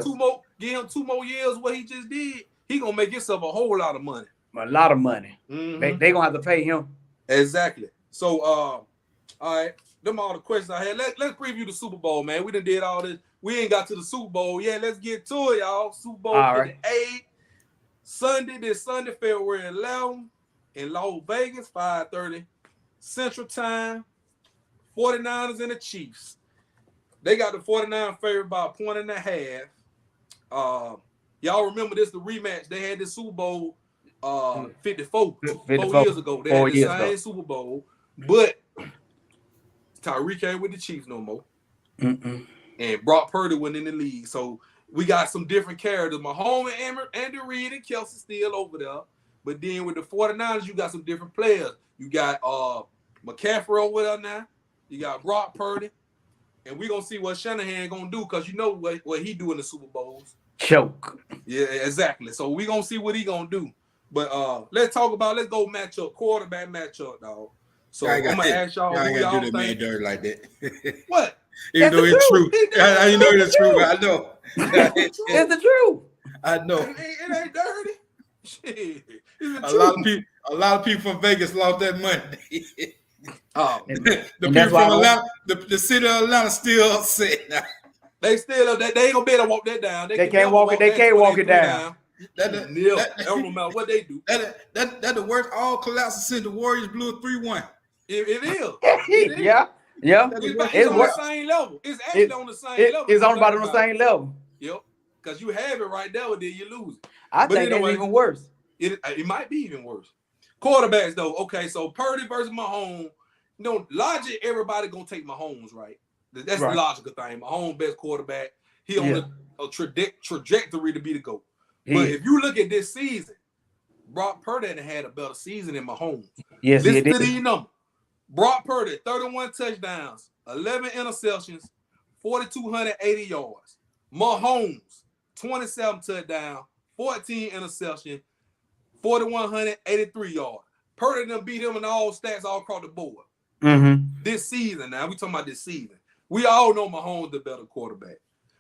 give him 2 more years what he just did, he gonna make himself a whole lot of money. A lot of money. Mm-hmm. They gonna have to pay him. Exactly. So all right, them all the questions I had. Let's preview the Super Bowl, man. We done did all this. We ain't got to the Super Bowl yet. Let's get to it, y'all. Super Bowl 58. This Sunday, February 11th in Las Vegas, 5:30 Central Time. 49ers and the Chiefs. They got the 49 favored by 1.5. Y'all remember this, the rematch. They had this Super Bowl 54 years ago. They had the same Super Bowl. But Tyreek ain't with the Chiefs no more. Mm-mm. And Brock Purdy went in the league. So We got some different characters. Mahomes and Andy Reid and Kelsey still over there. But then with the 49ers, you got some different players. You got McCaffrey over there now. You got Brock Purdy. And we're going to see what Shanahan going to do because you know what he do in the Super Bowls. Choke. Yeah, exactly. So we're going to see what he going to do. But let's go matchup, quarterback matchup, dog. So I'm going to ask y'all who y'all think. Man dirty like that. What? Even though it's true. You know it's true. I know. It's the truth. I know. It ain't dirty. Shit. A lot of people from Vegas lost that money. The people from Atlanta, the city of Atlanta still upset now. They still up. They ain't gonna be able to walk that down. They can't walk it. They can't walk it down. That don't matter what they do. That the worst all collapses since the Warriors blew a 3-1. It is. Yeah. It's on the same level. It's actually on the same level. It's on about on the same level. Yep. Because you have it right there, but then you lose it. I think it's even worse. It might be even worse. Quarterbacks though. Okay, so Purdy versus Mahomes. Logic. Everybody gonna take Mahomes, right? That's the logical thing. Mahomes best quarterback. He on a trajectory to be the GOAT. But if you look at this season, Brock Purdy had a better season than Mahomes. Yes, Listen to these numbers. Brock Purdy, 31 touchdowns, 11 interceptions, 4,280 yards. Mahomes, 27 touchdowns, 14 interceptions, 4,183 yards. Purdy done beat him in all stats all across the board. This season, now we talking about this season. We all know Mahomes the better quarterback.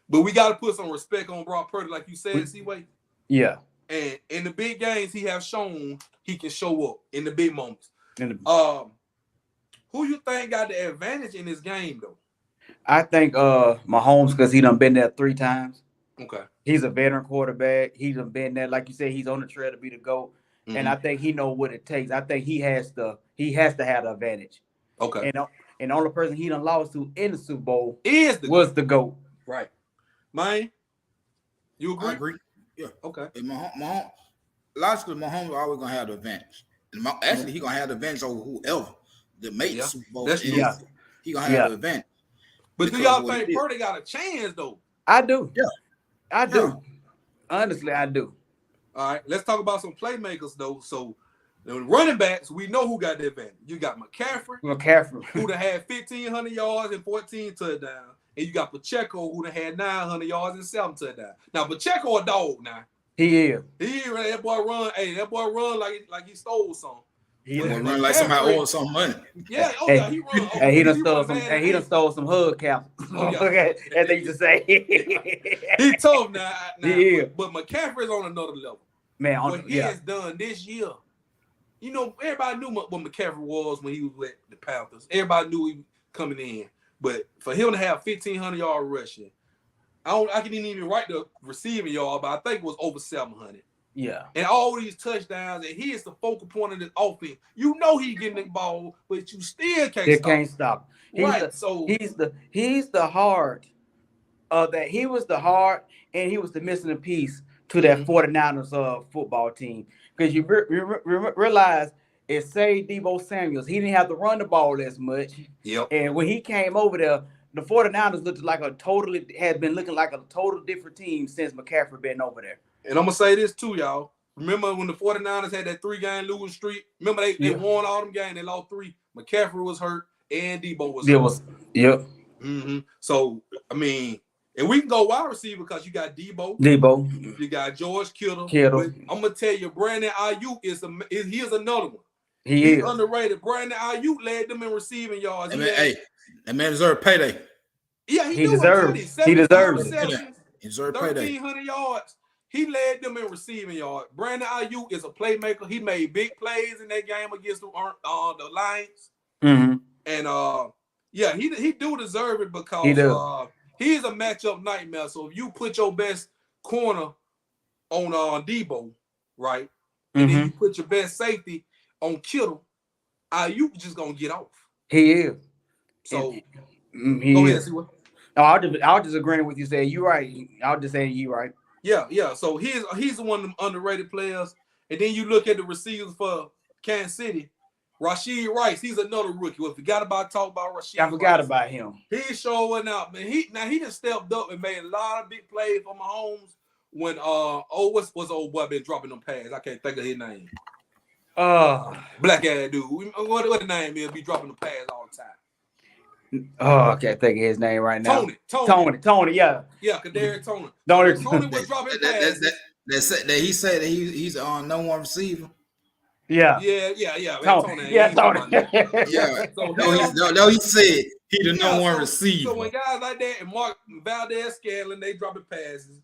But we got to put some respect on Brock Purdy, like you said, C-Way. Yeah. And in the big games, he has shown he can show up in the big moments. Who you think got the advantage in this game, though? I think Mahomes, because he done been there 3 times. Okay. He's a veteran quarterback. He done been there, like you said, he's on the trail to be the GOAT. And I think he know what it takes. I think he has to have the advantage. Okay. And the only person he done lost to in the Super Bowl was the GOAT. Right. Man, you agree? I agree. Yeah. Okay. Mahomes, logically, Mahomes always gonna have the advantage. Actually, he gonna have the advantage over whoever that made the Super Bowl. He gonna have the advantage. But do y'all think Purdy got a chance though? I do. Yeah. I do. Honestly, I do. All right, let's talk about some playmakers though. So the running backs, we know who got the advantage. You got McCaffrey, who done had 1,500 yards and 14 touchdowns. And you got Pacheco, who done had 900 yards and 7 touchdowns. Now, Pacheco a dog now. He is. That boy run. Hey, that boy run like he stole something. He run like somebody owed some money. Yeah, he run. And he done stole some. And he done stole some hug caps. Okay, as they used to say. He tough now. Yeah. But McCaffrey's on another level. Man, what he has done this year. You know, everybody knew what McCaffrey was when he was with the Panthers. Everybody knew he was coming in. But for him to have 1,500 yard rushing, I can even write the receiving yard, but I think it was over 700. Yeah. And all these touchdowns, and he is the focal point of this offense. You know he's getting the ball, but you still can't stop. He's the heart of that. He was the heart, and he was the missing piece to that 49ers football team. Because you realize it saved Deebo Samuels. He didn't have to run the ball as much. Yep. And when he came over there, the 49ers had been looking like a total different team since McCaffrey been over there. And I'm going to say this too, y'all. Remember when the 49ers had that 3-game losing streak? Remember they won all them games. They lost 3. McCaffrey was hurt and Deebo was hurt. Yep. So, I mean, and we can go wide receiver because you got Deebo. You got George Kittle. But I'm going to tell you, Brandon Ayuk is another one. He's underrated. Brandon Ayuk led them in receiving yards. That man deserves payday. Yeah, he deserves it. He deserves it. He deserves payday. 1,300 yards. He led them in receiving yards. Brandon Ayuk is a playmaker. He made big plays in that game against the Lions. And he do deserve it because he's a matchup nightmare. So if you put your best corner on Deebo, right, and then you put your best safety on Kittle, Ayuk just gonna get off. He is. So go ahead, see what. I'll just agree with you. Say you right. I'll just say you right. Yeah. So he's one of them underrated players. And then you look at the receivers for Kansas City. Rashid Rice, he's another rookie. We forgot about talk about Rashid. I forgot Rice. about him. He showing out, man. He just stepped up and made a lot of big plays for Mahomes. When what's old boy been dropping them passes? I can't think of his name. Black ass dude. What the name is? Be dropping the pass all the time. I can't think of his name right now. Tony. Yeah. Yeah, Kadarius Tony. Tony was dropping passes. That he said that he's on no one receiver. Yeah. Tony. Yeah, Tony. Yeah. So he said he the no one receiver. So when guys like that and Mark Valdez-Scantling, they dropping passes.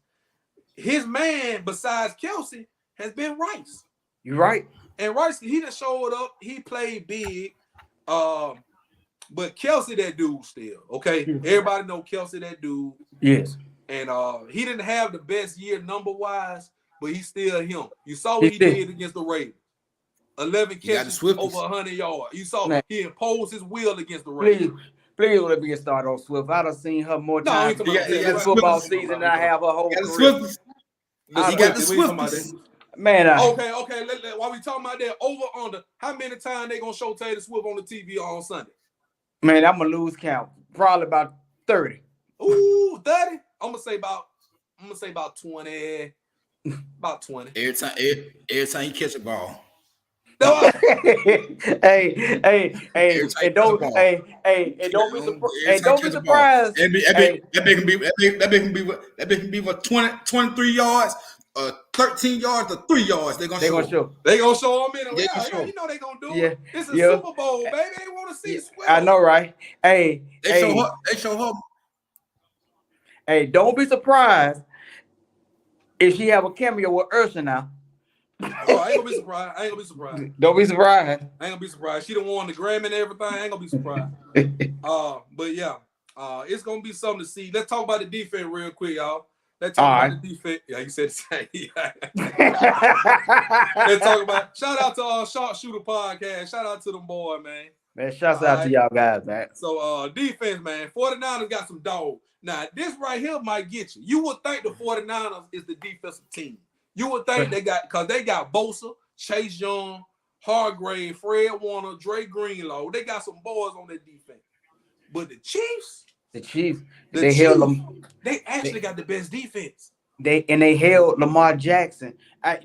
His man, besides Kelsey, has been Rice. You're right. And Rice, he just showed up. He played big. But Kelsey, that dude still. Okay. Everybody know Kelsey, that dude. Yes. And he didn't have the best year number-wise, but he's still him. You saw what he did against the Ravens. 11 catches, over 100 yards. You saw he imposed his will against the Ravens. Please let me get started on Swift. I done seen her more times in football season than I have her whole career. You got the Swift. Man, okay. While we talking about that, over under, how many times they gonna show Taylor Swift on the TV on Sunday? Man, I'm gonna lose count. Probably about 30. Ooh, 30? I'm gonna say about 20. About 20. Every time you catch a ball. Hey, and don't be surprised. That can be what 23 yards, 13 yards, or 3 yards. They're gonna show. They gonna show them in. You know they gonna do it. This is Super Bowl, baby. They want to see Swift. I know, right? They show her. Hey, don't be surprised if she have a cameo with Ursula now. Oh, I ain't gonna be surprised. Don't be surprised. I ain't gonna be surprised. She done won the Grammy and everything. I ain't gonna be surprised. But yeah, it's gonna be something to see. Let's talk about the defense real quick, y'all. Let's talk about the defense. Yeah, you said the same. Let's talk about. Shout out to Sharpshooter Podcast. Shout out to them boy, man. Man, shouts out to y'all guys, man. So defense, man. 49ers got some dog. Now, this right here might get you. You would think the 49ers is the defensive team. You would think they got Bosa, Chase Young, Hargrave, Fred Warner, Dre Greenlaw. They got some boys on their defense. But the Chiefs, held them. They actually got the best defense. They held Lamar Jackson.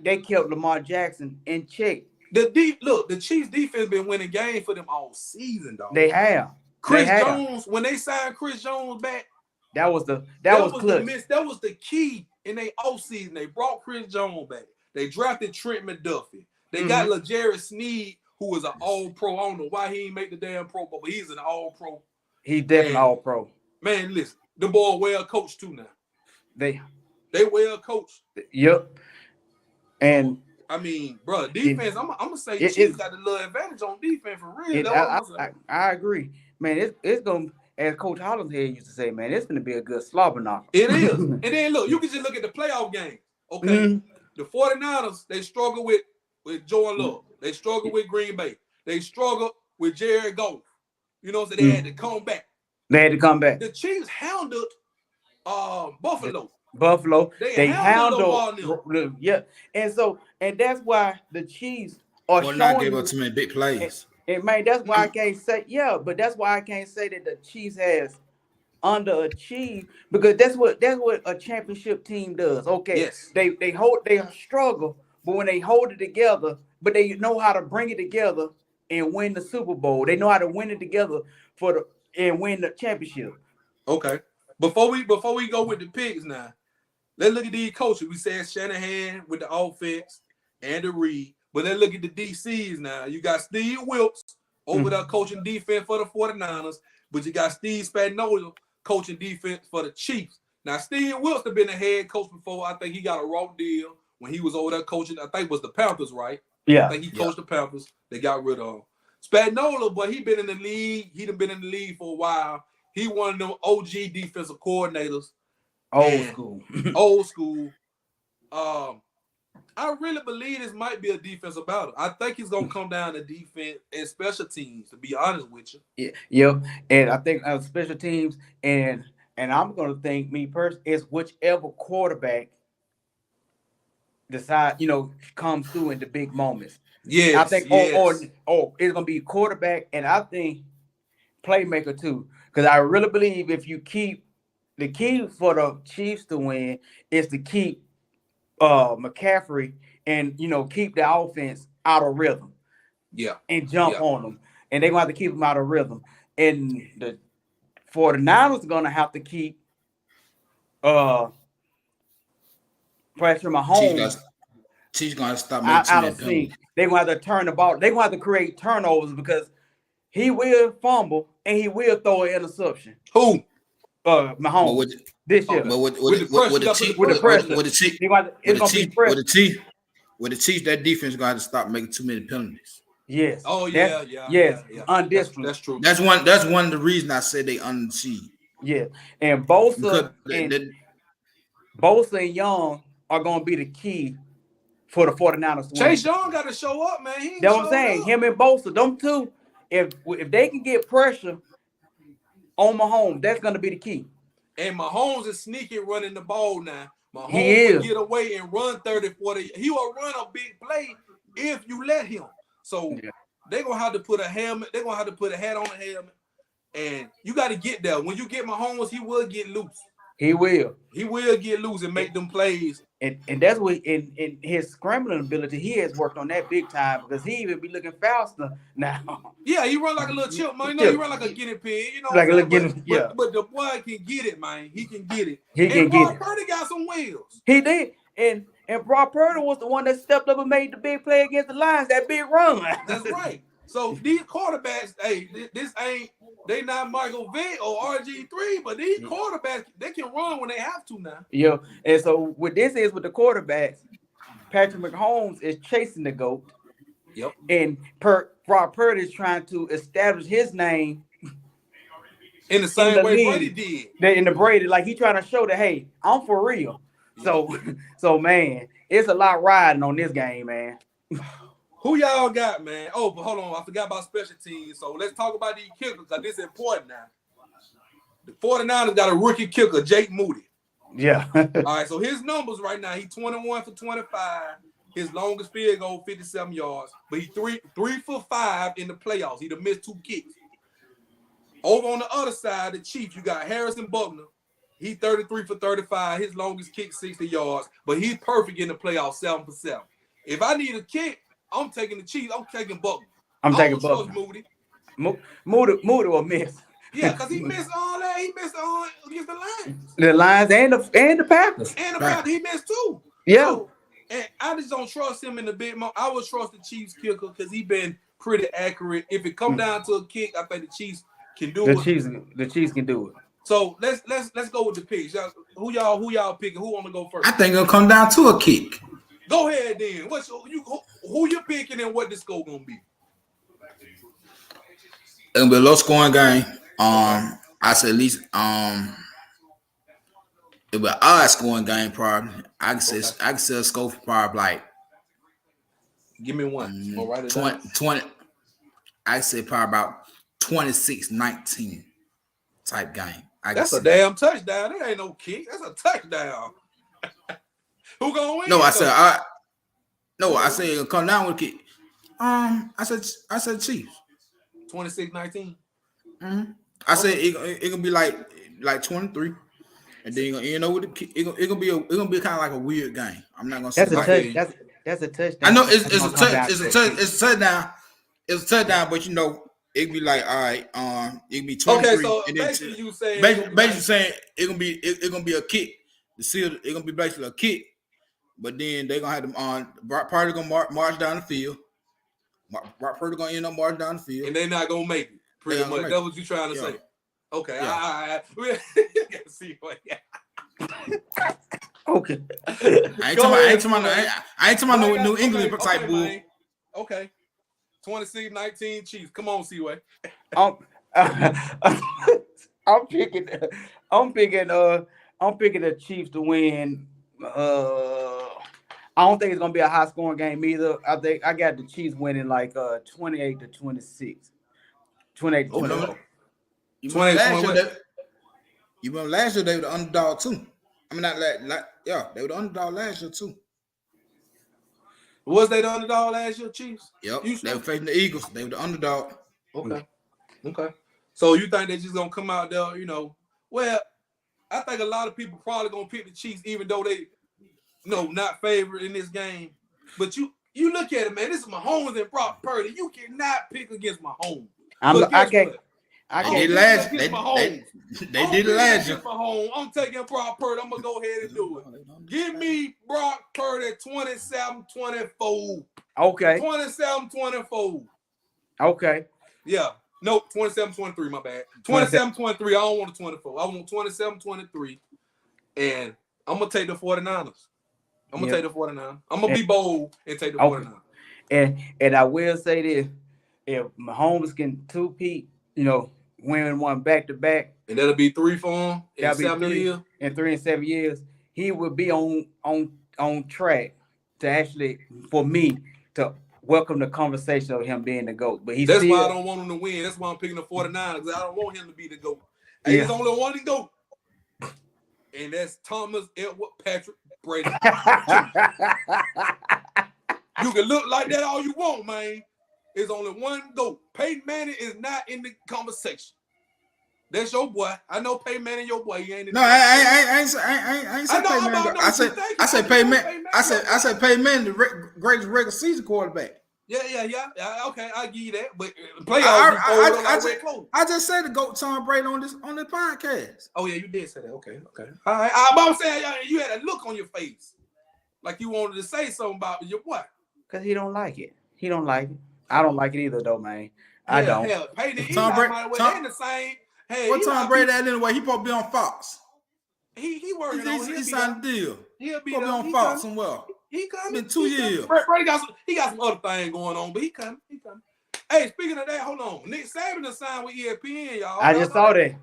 They kept Lamar Jackson in check. The Chiefs defense been winning games for them all season, dog. They have. Chris Jones, when they signed Chris Jones back, that was clutch. That was the key in their offseason. They brought Chris Jones back. They drafted Trent McDuffie. They got LeJarrette Sneed, who was an all-pro. I don't know why he ain't make the damn Pro Bowl, but he's an all-pro. He's definitely all-pro. Man, listen, the boy well coached too now. They well coached. Yep. And I mean, bro, defense. I'm gonna say Chiefs got a little advantage on defense for real. I agree, man. It's gonna, as Coach Hollingshead used to say, man, it's gonna be a good slobber knocker. It is. And then look, you can just look at the playoff game. Okay, the 49ers, they struggle with Jordan Love. They struggle with Green Bay. They struggle with Jared Goff. You know, so they had to come back. The Chiefs handled Buffalo. They handled yeah. And that's why the Chiefs are showing not gave up too many big plays. And man, that's why I can't say but that's why I can't say that the Chiefs has underachieved, because that's what a championship team does. Okay, yes. They struggle, but when they hold it together, but they know how to bring it together and win the Super Bowl. They know how to win it together and win the championship. Okay. Before we go with the picks now, let's look at these coaches. We said Shanahan with the offense and the Reed. But let's look at the DCs now. You got Steve Wilkes over there coaching defense for the 49ers, but you got Steve Spagnuolo coaching defense for the Chiefs. Now, Steve Wilkes has been a head coach before. I think he got a raw deal when he was over there coaching. I think it was the Panthers, right? Yeah. I think he coached the Panthers. They got rid of him. Spagnuolo, but he been in the league. He done been in the league for a while. He one of them OG defensive coordinators. Old school. I really believe this might be a defensive battle. I think it's gonna come down to defense and special teams, to be honest with you. Yeah. And I think special teams and I'm gonna think me personally is whichever quarterback decide, comes through in the big moments. I Yes, think, yes. or it's gonna be quarterback, and I think playmaker too. Because I really believe if you keep the key for the Chiefs to win is to keep McCaffrey and keep the offense out of rhythm Yeah, and jump yeah. on them, and they're gonna have to keep them out of rhythm. And the 49ers are gonna have to keep uh Patrick Chiefs Mahomes got Chiefs gonna stop making too out many of sync. penalties. They're gonna have to turn the ball. They're gonna have to create turnovers because he will fumble and he will throw an interception. Who? But Mahomes with this Oh, year but with the pressure, with you the got to put the Chiefs with the pressure on pressure. him. with the Chiefs It's gonna be pressure. with the Chiefs, that defense gonna have to stop making too many penalties. Yes, Oh that's yeah, yeah, yes, yeah, yeah. undisciplined. That's true. That's one of the reasons I said they unseed Yeah, and because Bosa and Young are gonna be the key for the 49ers to Chase win. Young got to show up, man. He ain't That's what I'm showed saying. up. Him and Bosa, them two, if they can get pressure on Mahomes, that's gonna be the key. And Mahomes is sneaky running the ball now. He Mahomes will is. get away and run 30, 40. He will run a big play if you let him. So Yeah. they're gonna have to put a helmet, they're gonna have to put a hat on the helmet. And you got to get there. When you get Mahomes, he will get loose. He will. He will get loose and make them plays. And that's what in his scrambling ability, he has worked on that big time because he even be looking faster now. Yeah, he run like a little chip, man. You know, he Chip. run like a guinea pig. You know what Like a I'm little saying? yeah. But the boy can get it, man. He can get it. He can And get Brock it. Purdy got some wheels. He did. And Brock Purdy was the one that stepped up and made the big play against the Lions, that big run. That's right. So these quarterbacks, hey, this ain't they not Michael Vick or RG3, but these quarterbacks, they can run when they have to now. Yeah. And so what this is with the quarterbacks, Patrick Mahomes is chasing the GOAT. Yep. And Brock Purdy is trying to establish his name In the same the way league. Brady did. In the Brady, like he trying to show that, hey, I'm for real. So man, it's a lot riding on this game, man. Who y'all got, man? Oh, but hold on. I forgot about special teams. So let's talk about these kickers because this is important now. The 49ers got a rookie kicker, Jake Moody. Yeah. All right, so his numbers right now, he's 21 for 25. His longest field goal, 57 yards. But he's three for 5 in the playoffs. He done missed 2 kicks. Over on the other side, the Chiefs, you got Harrison Buckner. He's 33 for 35. His longest kick, 60 yards. But he's perfect in the playoffs, 7 for 7. If I need a kick, I'm taking the Chiefs. I'm taking Buckner. I'm taking Buckner. Moody. Moody will miss. Yeah, because he missed all that. He missed against the Lions. The Lions and the Packers. And the Packers, he missed too. Yeah. So, and I just don't trust him in the big moment. I would trust the Chiefs kicker because he's been pretty accurate. If it comes down to a kick, I think the Chiefs can do it. The Chiefs can do it. So let's go with the picks. Who y'all picking? Who want to go first? I think it'll come down to a kick. Go ahead then. Who you picking and what the score gonna be? It'll be a low scoring game. I said at least it'll be an odd scoring game probably. I can say a score for probably like Give me one. I'll write it 20 I say probably about 26-19 type game. That's a damn touchdown. That ain't no kick. That's a touchdown. Who gonna win? No, I said it'll come down with a kick. I said Chiefs. 26-19. Mm-hmm. I said it gonna be like 23, and then you know with the kick, it gonna be kind of like a weird game. I'm not gonna say that's a touchdown. I know it's a touchdown. It's a touchdown, but you know it'd be like all right. It'd be 23. Okay, so and then basically you saying basically saying it gonna be a kick. The seal it gonna be basically a kick, but then they gonna have them on. Brock Purdy gonna march down the field. Brock Purdy gonna end up marching down the field, and they're not gonna make it. Pretty much. That's what you trying to say. Okay, yeah. See what? Okay. I ain't talking about New England type bull. Man. Okay. 26-19 Chiefs. Come on, Seaway. I'm picking the Chiefs to win. I don't think it's gonna be a high scoring game either. I think I got the Chiefs winning like 28-26. 28-24. You remember last year they were the underdog too. I mean, they were the underdog last year too. Was they the underdog last year, Chiefs? Yep. You They sure? were facing the Eagles. They were the underdog. Okay. So you think they're just gonna come out there, Well, I think a lot of people probably gonna pick the Chiefs, even though they, not favored in this game. But you look at it, man. This is Mahomes and Brock Purdy. You cannot pick against Mahomes. I can't. I They can't. did last. They They did it last year. Mahomes. I'm taking Brock Purdy. I'm gonna go ahead and do it. Give me Brock Purdy 27-24. Okay. 27-24. Okay. Yeah. No, 27-23, my bad. 27-23. I don't want a 24. I want 27-23. And I'm going to take the 49ers. I'm going to take the 49ers. I'm going to be bold and take the 49ers. And I will say this. If Mahomes can two-peat, win one back-to-back. And that'll be 3 for him in 7 years. In 3 and 7 years, he would be on track to actually, for me, to welcome the conversation of him being the GOAT. But that's why I don't want him to win. That's why I'm picking the 49ers, because I don't want him to be the GOAT. Hey, there's only one to go. And that's Thomas Edward Patrick Brady. You can look like that all you want, man. There's only one GOAT. Peyton Manning is not in the conversation. That's your boy. I know Peyton Manning, your boy. He ain't in the I ain't say Peyton Manning. I said Peyton Manning. I said Peyton Manning, the greatest regular season quarterback. Yeah. Okay, I give you that. But playoffs, I just said to go Tom Brady on this podcast. Oh yeah, you did say that. Okay. All right. I'm saying you had a look on your face, like you wanted to say something about your boy. Because he don't like it. He don't like it. I don't like it either, though, man. I don't. Hell, Tom Brady, in the same. Hey, what Tom Brady at anyway? He probably be on Fox. He working on it. He signed a deal. He'll be on Fox somewhere. He coming. Been 2 years. Brady got some other thing going on, but he coming. Hey, speaking of that, hold on. Nick Saban has signed with ESPN, y'all. I just saw that.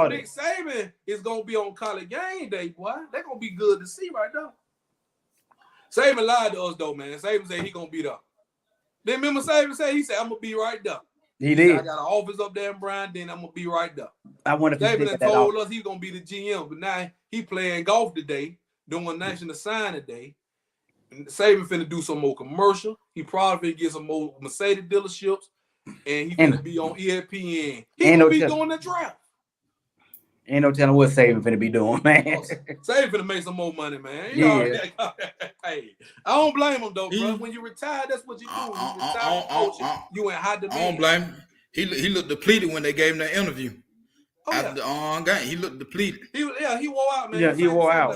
Nick Saban is gonna be on College Game Day, boy. They're gonna be good to see right now. Saban lied to us though, man. Saban said he gonna be there. Then remember Saban said I'm gonna be right there. He did. I got an office up there in Bryan, then I'm gonna be right there. I wonder if Saban told us he's gonna be the GM, but now he playing golf today, doing National Signing Day. And Saban finna do some more commercial. He probably finna get some more Mercedes dealerships, and he finna be on ESPN. He gonna be doing the draft. Ain't no telling what Saban finna be doing, man. Saban finna make some more money, man. Hey, I don't blame him though, bro. When you retire, that's what you do. You retire, you in high demand. I don't blame him. He looked depleted when they gave him that interview. After the game, he looked depleted. He wore out, man. Yeah, he wore out.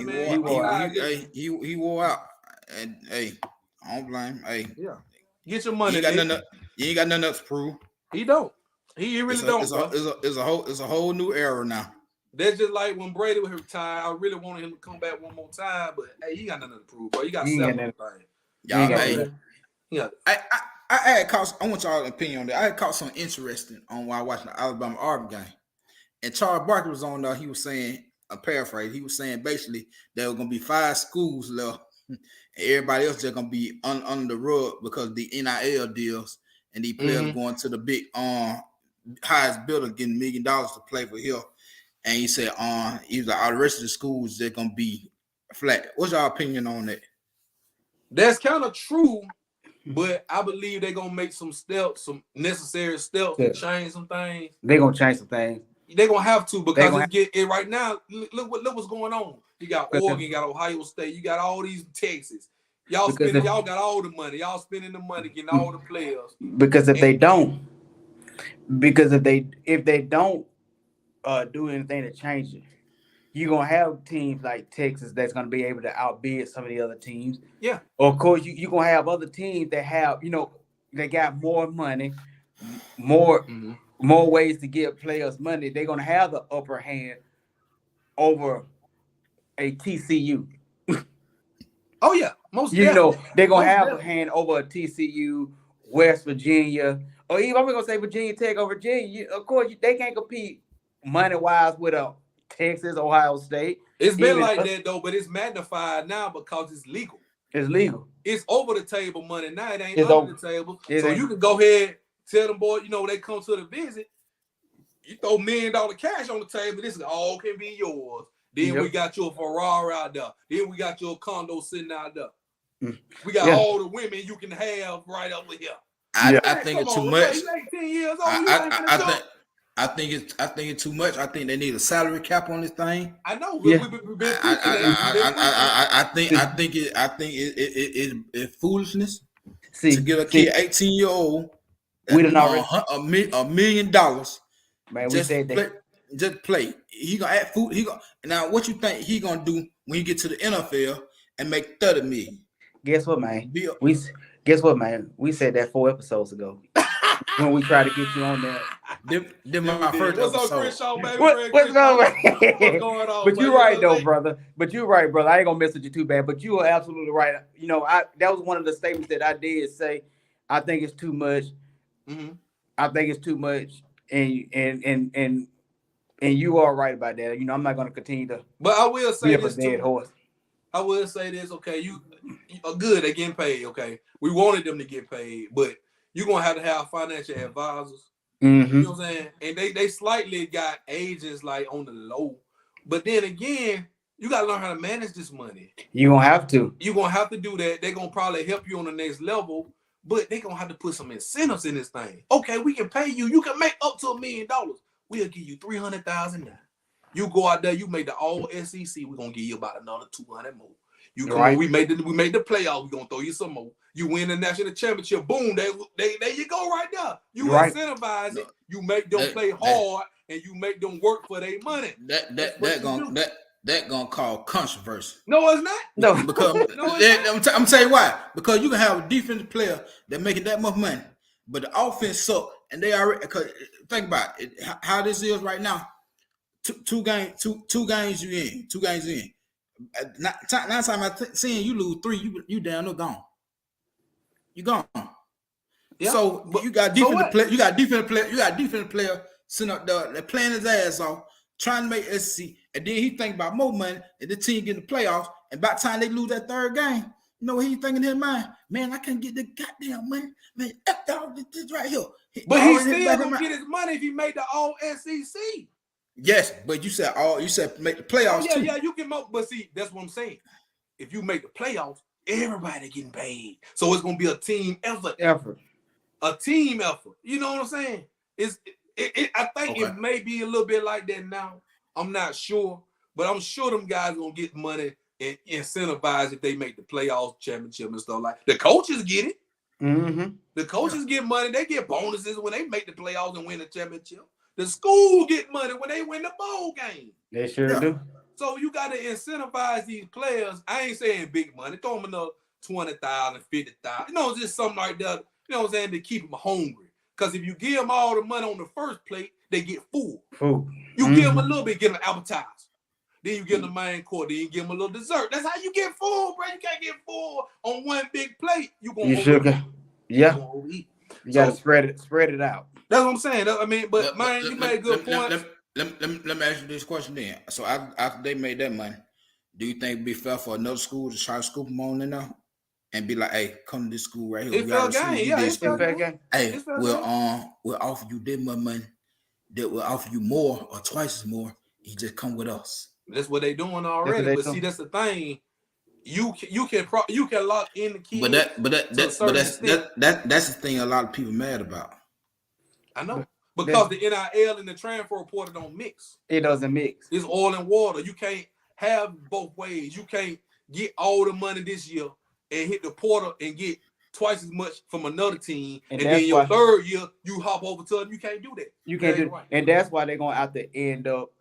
He wore out. And hey, I don't blame him. Hey, get your money. You ain't got nothing else to prove. He don't. He really don't. It's a whole new era now. That's just like when Brady was retired. I really wanted him to come back one more time, but hey, he got nothing to prove, bro. You got 7 things. I had caught. I want y'all's opinion on that. I had caught something interesting on while watching the Alabama Auburn game, and Charles Barkley was on there. He was saying, a paraphrase. He was saying basically there were gonna be 5 schools left, and everybody else just gonna be under the rug because of the NIL deals and these players going to the big highest bidder getting $1 million to play for him. And he said, he was like, all the rest of the schools, they're going to be flat. What's your opinion on that? That's kind of true, but I believe they're going to make some steps, some necessary steps to change some things. They're going to change some things. They're going to have to because right now, look what's going on. You got Oregon, you got Ohio State, you got all these Texas. Y'all got all the money. Y'all spending the money, getting all the players. Because if they don't do anything to change it, you're gonna have teams like Texas that's gonna be able to outbid some of the other teams. Yeah. Of course, you're gonna have other teams that have, they got more money, more ways to give players money. They're gonna have the upper hand over a TCU. Oh yeah, most definitely. They're gonna have a hand over a TCU, West Virginia, or even I'm gonna say Virginia Tech or Virginia. Of course, they can't compete money-wise with a Texas, Ohio State. It's been like that though, but it's magnified now because it's legal. It's legal. It's over the table money now. It ain't under the table. So you can go ahead, tell them, boy, they come to the visit. You throw $1 million cash on the table. This all can be yours. Then we got your Ferrari out there. Then we got your condo sitting out there. We got all the women you can have right over here. I think it's too much. You 18 years old. I think it's too much. I think they need a salary cap on this thing. I know. Yeah. We've been I think it's foolishness See, to get a kid 18-year-old we done already $1 million. Man, we said that. Just play. He gonna add food. Now what you think he gonna do when he get to the NFL and make 30 million? Guess what, man? We said that 4 episodes ago when we tried to get you on there. Then my first What's episode. up, Chris Shaw, baby? What's going on? But you're right, though, brother. But you're right, brother. I ain't gonna mess with you too bad. But you are absolutely right. You know, that was one of the statements that I did say. I think it's too much. Mm-hmm. I think it's too much, and you are right about that. You know, I'm not gonna continue to. But I will say this dead horse. I will say this. Okay, you are good. They getting paid. Okay, we wanted them to get paid, but you're gonna have to have financial advisors. Mm-hmm. You know what I'm saying? And they slightly got agents like on the low, but then again, you gotta learn how to manage this money. You're gonna have to. You're gonna have to do that. They're gonna probably help you on the next level, but they're gonna have to put some incentives in this thing. Okay, we can pay you. You can make up to $1 million. We'll give you $300,000 now. You go out there, you make the all SEC. We're gonna give you about another 200 more. You come on, we made the playoff. We're gonna throw you some more. You win the national championship. Boom, there you go right there. You incentivize it. You make them play hard, and you make them work for their money. That gonna cause controversy. No, it's not. No, because I'm telling you why. Because you can have a defensive player that making that much money, but the offense suck, and they already. Think about it, how this is right now. Two games you in. 2 games in. Last time I seen you lose 3, you down or gone. You gone. Yeah, so you got defensive player. You got defensive player sitting up there, they're playing his ass off, trying to make SC, and then he think about more money, and the team getting the playoffs. And by the time they lose that 3rd game, you know what he thinking in his mind? Man, I can't get the goddamn money. Man, F y'all, this right here. But he still gonna get his money if he made the all SEC. Yes, but you said make the playoffs too. Yeah, you can make, but see, that's what I'm saying. If you make the playoffs, everybody getting paid. So it's gonna be a team effort. A team effort. You know what I'm saying? I think it may be a little bit like that now. I'm not sure, but I'm sure them guys gonna get money and incentivized if they make the playoffs, championship, and stuff like that. The coaches get it. Mm-hmm. The coaches get money. They get bonuses when they make the playoffs and win the championship. The school get money when they win the bowl game. They sure do. So you got to incentivize these players. I ain't saying big money. Throw them another 20,000, 50,000. You know, just something like that. You know what I'm saying? To keep them hungry. Because if you give them all the money on the first plate, they get full. You give them a little bit, give them an appetizer. Then you give them the main course. Then you give them a little dessert. That's how you get full, bro. You can't get full on one big plate. You gonna overeat. You gotta spread it out. That's what I'm saying. I mean, but man, you made good points. Let me ask you this question then. So after they made that money, do you think it'd be fair for another school to try to scoop them on in there and be like, "Hey, come to this school right here. It's fair game. Yeah, it's fair game. Hey, we'll offer you this much money. That will offer you more or twice as more. You just come with us." That's what they doing already. But see, that's the thing. You can lock in the kids. That's the thing. A lot of people mad about. I know. Because the NIL and the transfer report don't mix. It doesn't mix. It's oil and water. You can't have both ways. You can't get all the money this year and hit the portal and get twice as much from another team. And then your 3rd year, you hop over to them. You can't do that. You can't do it. Right. And that's why they're going to have to end up.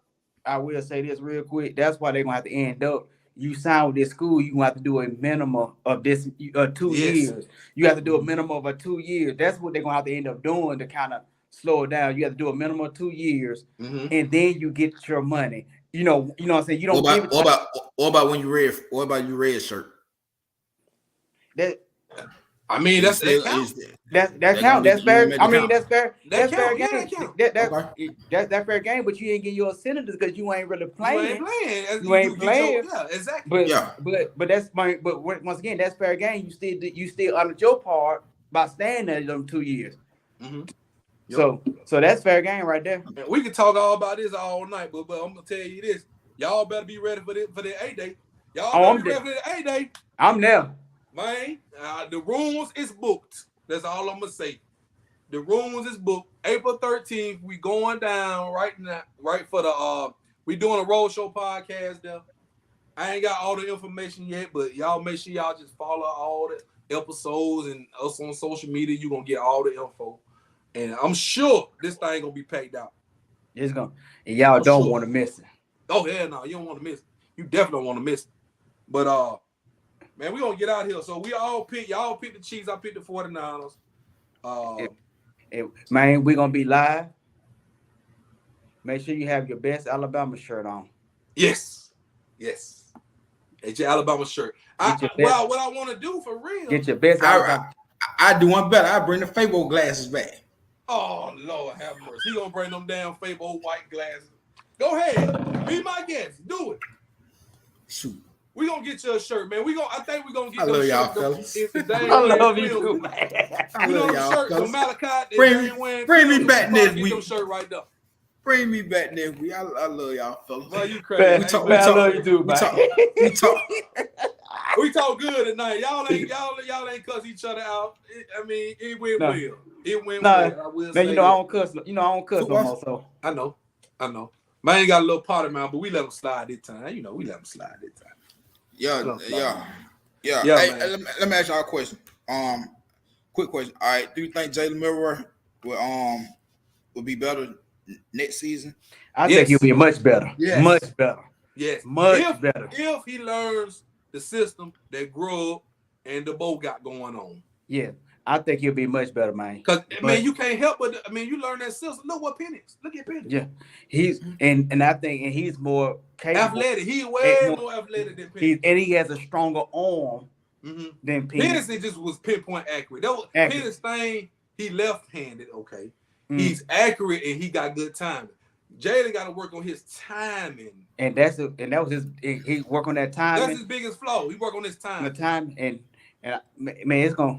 I will say this real quick. That's why they're going to have to end up. You sign with this school, you're going to have to do a minimum of this 2 years. You have to do a minimum of 2 years. That's what they're going to have to end up doing to kind of slow it down. You have to do a minimum of 2 years, and then you get your money. You know what I'm saying? You don't give it. What about when you red? What about you red shirt? That counts. That count. That's fair. I mean, that's fair. That's fair game. That's fair game. But you ain't getting your incentives because you ain't really playing. You ain't playing. Yeah, exactly. But that's my. But once again, that's fair game. You still under your part by staying there them 2 years. Mm-hmm. So that's fair game right there. We can talk all about this all night, but I'm gonna tell you this: y'all better be ready for the A-Day. Y'all better be ready for the A-Day. I'm there. Man, the rooms is booked. That's all I'm gonna say. The rooms is booked. April 13th, we going down right now, right for the we doing a road show podcast there. I ain't got all the information yet, but y'all make sure y'all just follow all the episodes and us on social media. You gonna get all the info. And I'm sure this thing gonna be packed out. It's gonna, and y'all don't want to miss it. Oh hell no, you don't want to miss it. You definitely don't want to miss it. But man, we gonna get out here. So we all pick. Y'all pick the Chiefs. I picked the 49ers. Man, we gonna be live. Make sure you have your best Alabama shirt on. Yes. It's your Alabama shirt. What I want to do for real. Get your best Alabama. I do one better. I bring the Fable glasses back. Oh Lord, have mercy. He gonna bring them damn Fable white glasses. Go ahead, be my guest. Do it. Shoot. We gonna get you a shirt, man. I think we gonna get. I love y'all, fellas. I love you too, man. I love y'all, shirt fellas. from Malachi. Bring me back next week. Your shirt right there. Bring me back next week. I love y'all, fellas. Well, you crazy. I love you too, man. We talk good tonight. Y'all ain't cuss each other out. It went well. It went well. I will say I don't cuss. I don't cuss no more. So I know. Man ain't got a little potty mouth, but we let him slide this time. We let him slide this time. Yeah. Hey, let me ask y'all a question. Quick question. All right, do you think Jalen Milroy will be better next season? I think he'll be much better. Yes. Much better. Yes. Much better. If he learns the system that Grub and the Bo got going on. Yeah. I think he'll be much better, man. Because you can't help but you learn that system. Look what Penix. Look at Penix. Yeah. He's and I think he's more capable. Athletic. He's way more athletic than Penix. And he has a stronger arm than Penix. Penix just was pinpoint accurate. That was Penix thing, he left-handed, okay. He's accurate and he got good timing. Jalen got to work on his timing. And that was his he work on that timing. That's his biggest flaw. He work on his time. The time and man,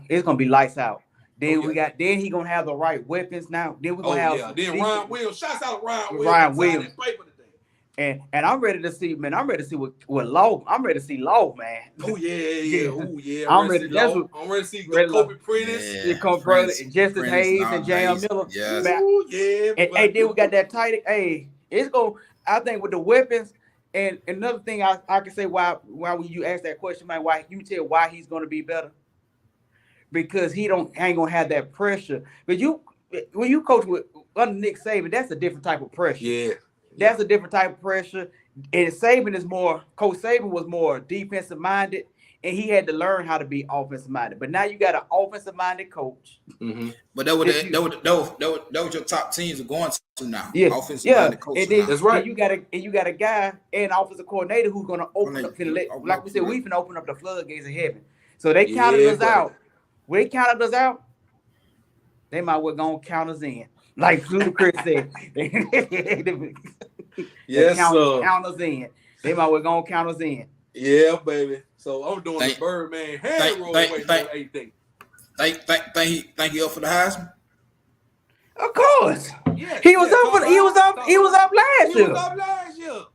it's gonna be lights out. Then then he gonna have the right weapons now. Then we're gonna have Then Ryan Williams. Shouts out Ryan Williams. And I'm ready to see, man. I'm ready to see what Law. I'm ready to see Law, man. Oh yeah. Oh yeah. I'm ready to see Kobe Prentice, Justice Hayes, and Jam Miller. Yes. Ooh, yeah. And then we got that tight. Hey, it's going. I think with the weapons. And another thing I can say why when you ask that question, man, why you tell why he's going to be better, because he ain't gonna have that pressure. But when you coach under Nick Saban, that's a different type of pressure. Yeah. That's a different type of pressure. And Coach Saban was more defensive minded, and he had to learn how to be offensive minded. But now you got an offensive minded coach. Mm-hmm. But that was your top teams are going to now. Yeah, offensive minded coach. And then, that's right. And you got a guy and offensive coordinator who's gonna open up. Like we said, we finna open up the floodgates of heaven. So they counted us out. When they counted us out, they might well gonna count us in. Like Ludacris said. Yes, count us in. They might well gonna count us in. Yeah, baby. So I'm doing the Birdman head roll away for 8 days. Think he up for the Heisman? Of course. Yeah, he was up last year. He was up last year.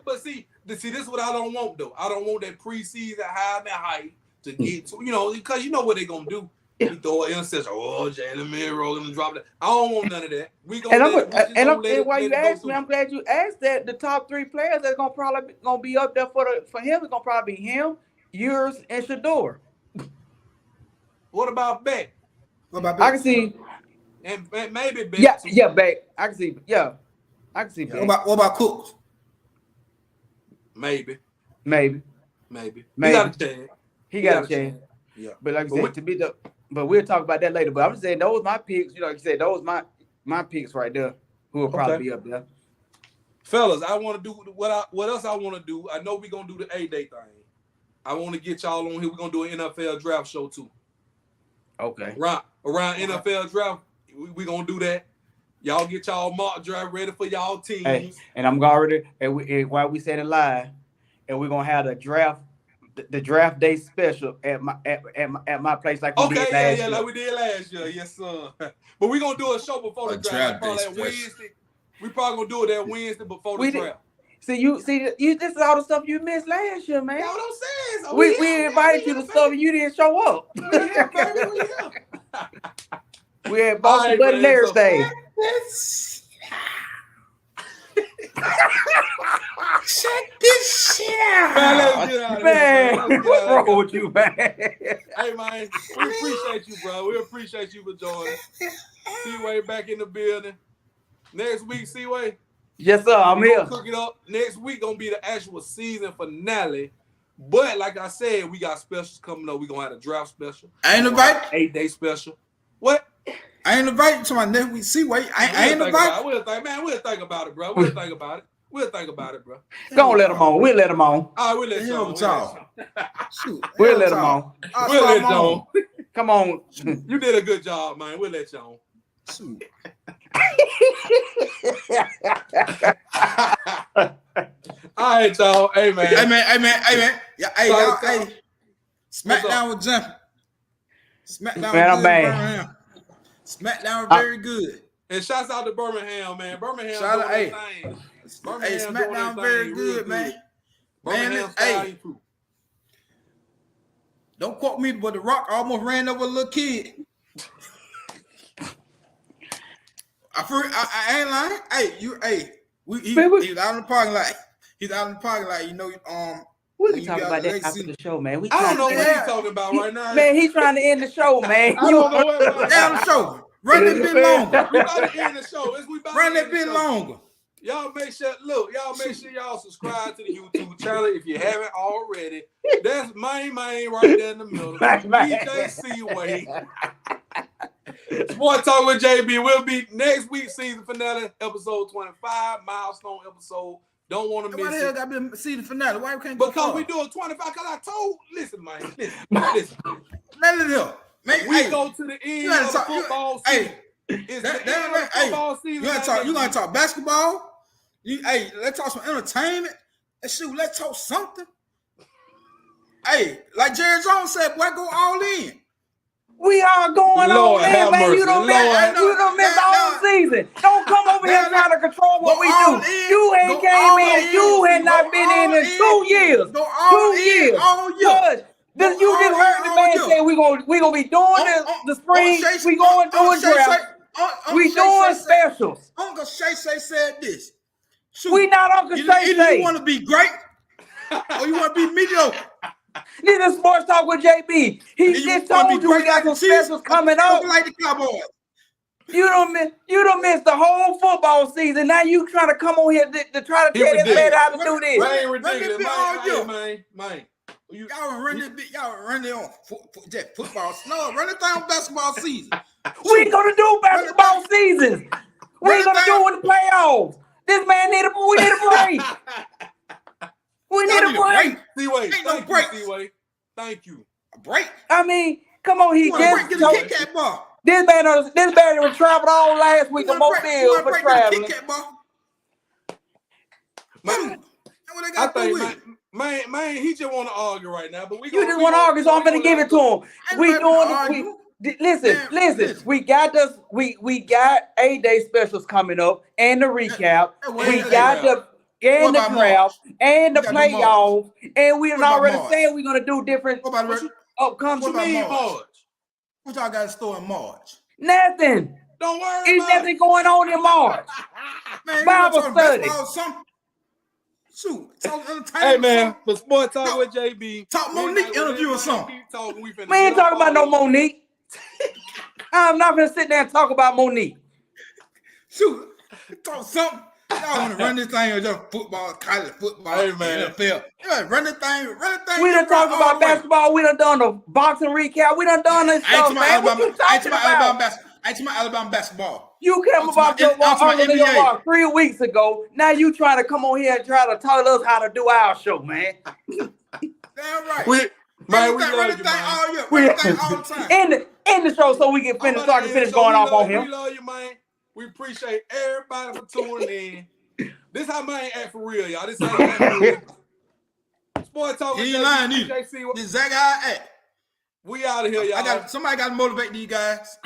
But see, this is what I don't want though. I don't want that preseason hype to get to, because you know what they're gonna do. He throw an interception. Oh, Jalen Milroy gonna drop that. I don't want none of that. And while you asked me, I'm glad you asked that. The top 3 players that's probably gonna be up there for him is gonna probably be him, yours, and Shador. What about Beck? I can see. And maybe Beck. Yeah, Beck. I can see. Yeah, I can see Beck. What about Cooks? Maybe. He got a chance. Yeah. But like I said, but we'll talk about that later. But I'm just saying those my picks. Like you said, those my picks right there. Who will probably be up there. Fellas, I want to do what else I want to do. I know we're gonna do the A-Day thing. I want to get y'all on here. We're gonna do an NFL draft show too. Okay. Around NFL draft, we're gonna do that. Y'all get y'all mock draft ready for y'all teams. Hey, and I'm already while we said it live, and we're gonna have the draft day special at my place like we did last year. Like we did last year. Yes, sir. But we're gonna do a show before the draft. Probably that Wednesday. We probably gonna do it that Wednesday before the draft. See, this is all the stuff you missed last year, man. That's what I'm saying. So We invited you to stuff and you didn't show up. We here, baby. We here. We had Boston Buddy and everything. Check this shit out. Man, let's get out of Man, here, man. what's wrong with you, man? Hey, man, we appreciate you, bro. We appreciate you for joining. C-Way back in the building. Next week, C-Way. Yes, sir. I'm here. Cook it up. Next week gonna be the actual season finale. But like I said, we got specials coming up. We gonna have a draft special. I ain't invited. 8-day special. What? I ain't invited to my next week. C-Way. I ain't invited. We'll think about it, bro. We'll think about it, bro. Go on, let them on. We'll let them on. All right, we'll let you on. Shoot, We'll let them on. We'll let you on. Come on. You did a good job, man. We'll let you on. Shoot. All right, y'all. Hey, man. Yeah, hey, y'all. Hey, SmackDown was jumping. SmackDown Man, was I'm good. mad. SmackDown was very good. And shouts out to Birmingham, man. Birmingham Shout out, doing hey. their thing. Hey, SmackDown very good, man. Birmingham Man, hey. Don't quote me, but The Rock almost ran over a little kid. I ain't lying. He's out in the parking lot. He's out in the parking lot. You know, We can talk about that after the show, man. I don't know what he's talking about right now. Man, he's trying to end the show, man. I don't know what. Down the show. Run that bit longer. We about to end the show. Run that bit longer. Y'all make sure y'all subscribe to the YouTube channel if you haven't already. That's main right there in the middle. DJ C-Way. Sport Talk with JB will be next week's season finale, episode 25, milestone episode. Don't want to miss it. Why the hell got to be season finale? Why we can't go because we do a 25, because I told, listen, man, listen. Let it go. We go to the end of the football season. It's the end of the football season. You gonna talk basketball? Let's talk some entertainment. Let's talk something. Hey, like Jerry Jones said, boy, go all in. We are going Lord on in, man. Mercy. You don't miss the whole season. Don't come over here trying to control what we do. You ain't came in. You had not been in 2 years. 2 years. You just heard the man say we gonna be doing the spring. We going to do a draft. We doing specials. Uncle Shay said this. Shoot, we not Uncle Shay. Either you want to be great or you want to be mediocre. This is Sports Talk with JB. He just told you we got some specials coming up. Like the Cowboys. You don't miss the whole football season. Now you trying to come on here to try to tell this man how to do this. Man, ridiculous, man. Y'all run this bit. Y'all run it on football. No, run it down basketball season. We ain't gonna do basketball seasons. We ain't gonna do it in the playoffs. This man we need a break. We need a break. C-Way. Ain't no break. C-Way. Thank you. A break? I mean, come on, he just get a Kit Kat bar. This man was traveled all last week to Mobile for traveling. Kit Kat bar. I think, man, he just want to argue right now. But you just want to argue, so I'm gonna give it to him. We doing Listen. We got 8-day specials coming up and the recap. We got the draft and the playoffs, and we already said we're gonna do different upcoming. March? What y'all got to store in March? Don't Nothing. worry about There's nothing going on in March. Man, Bible study. Shoot, talk entertainment. Hey man, for Sport Talk with JB. Talk Monique interview or something. We ain't talking about no Monique. I'm not gonna sit there and talk about Monique. Shoot, talk something. Y'all want to run this thing or just football, college football, hey, man. NFL. Yeah, run the thing. We done talked about basketball. We done the boxing recap. We done this stuff, man. What you talking about? I ain't my Alabama basketball. You came about your 3 weeks ago. Now you trying to come on here and try to tell us how to do our show, man. Damn right. We love you, man. Run the thing all the time. End the show so we can finish. So I can finish going off on him. We love you, man. We appreciate everybody for tuning in. This how man act for real, y'all. This how he act for real. Sport Talk with JC. This Zach I act. We out of here, y'all. Somebody got to motivate these guys.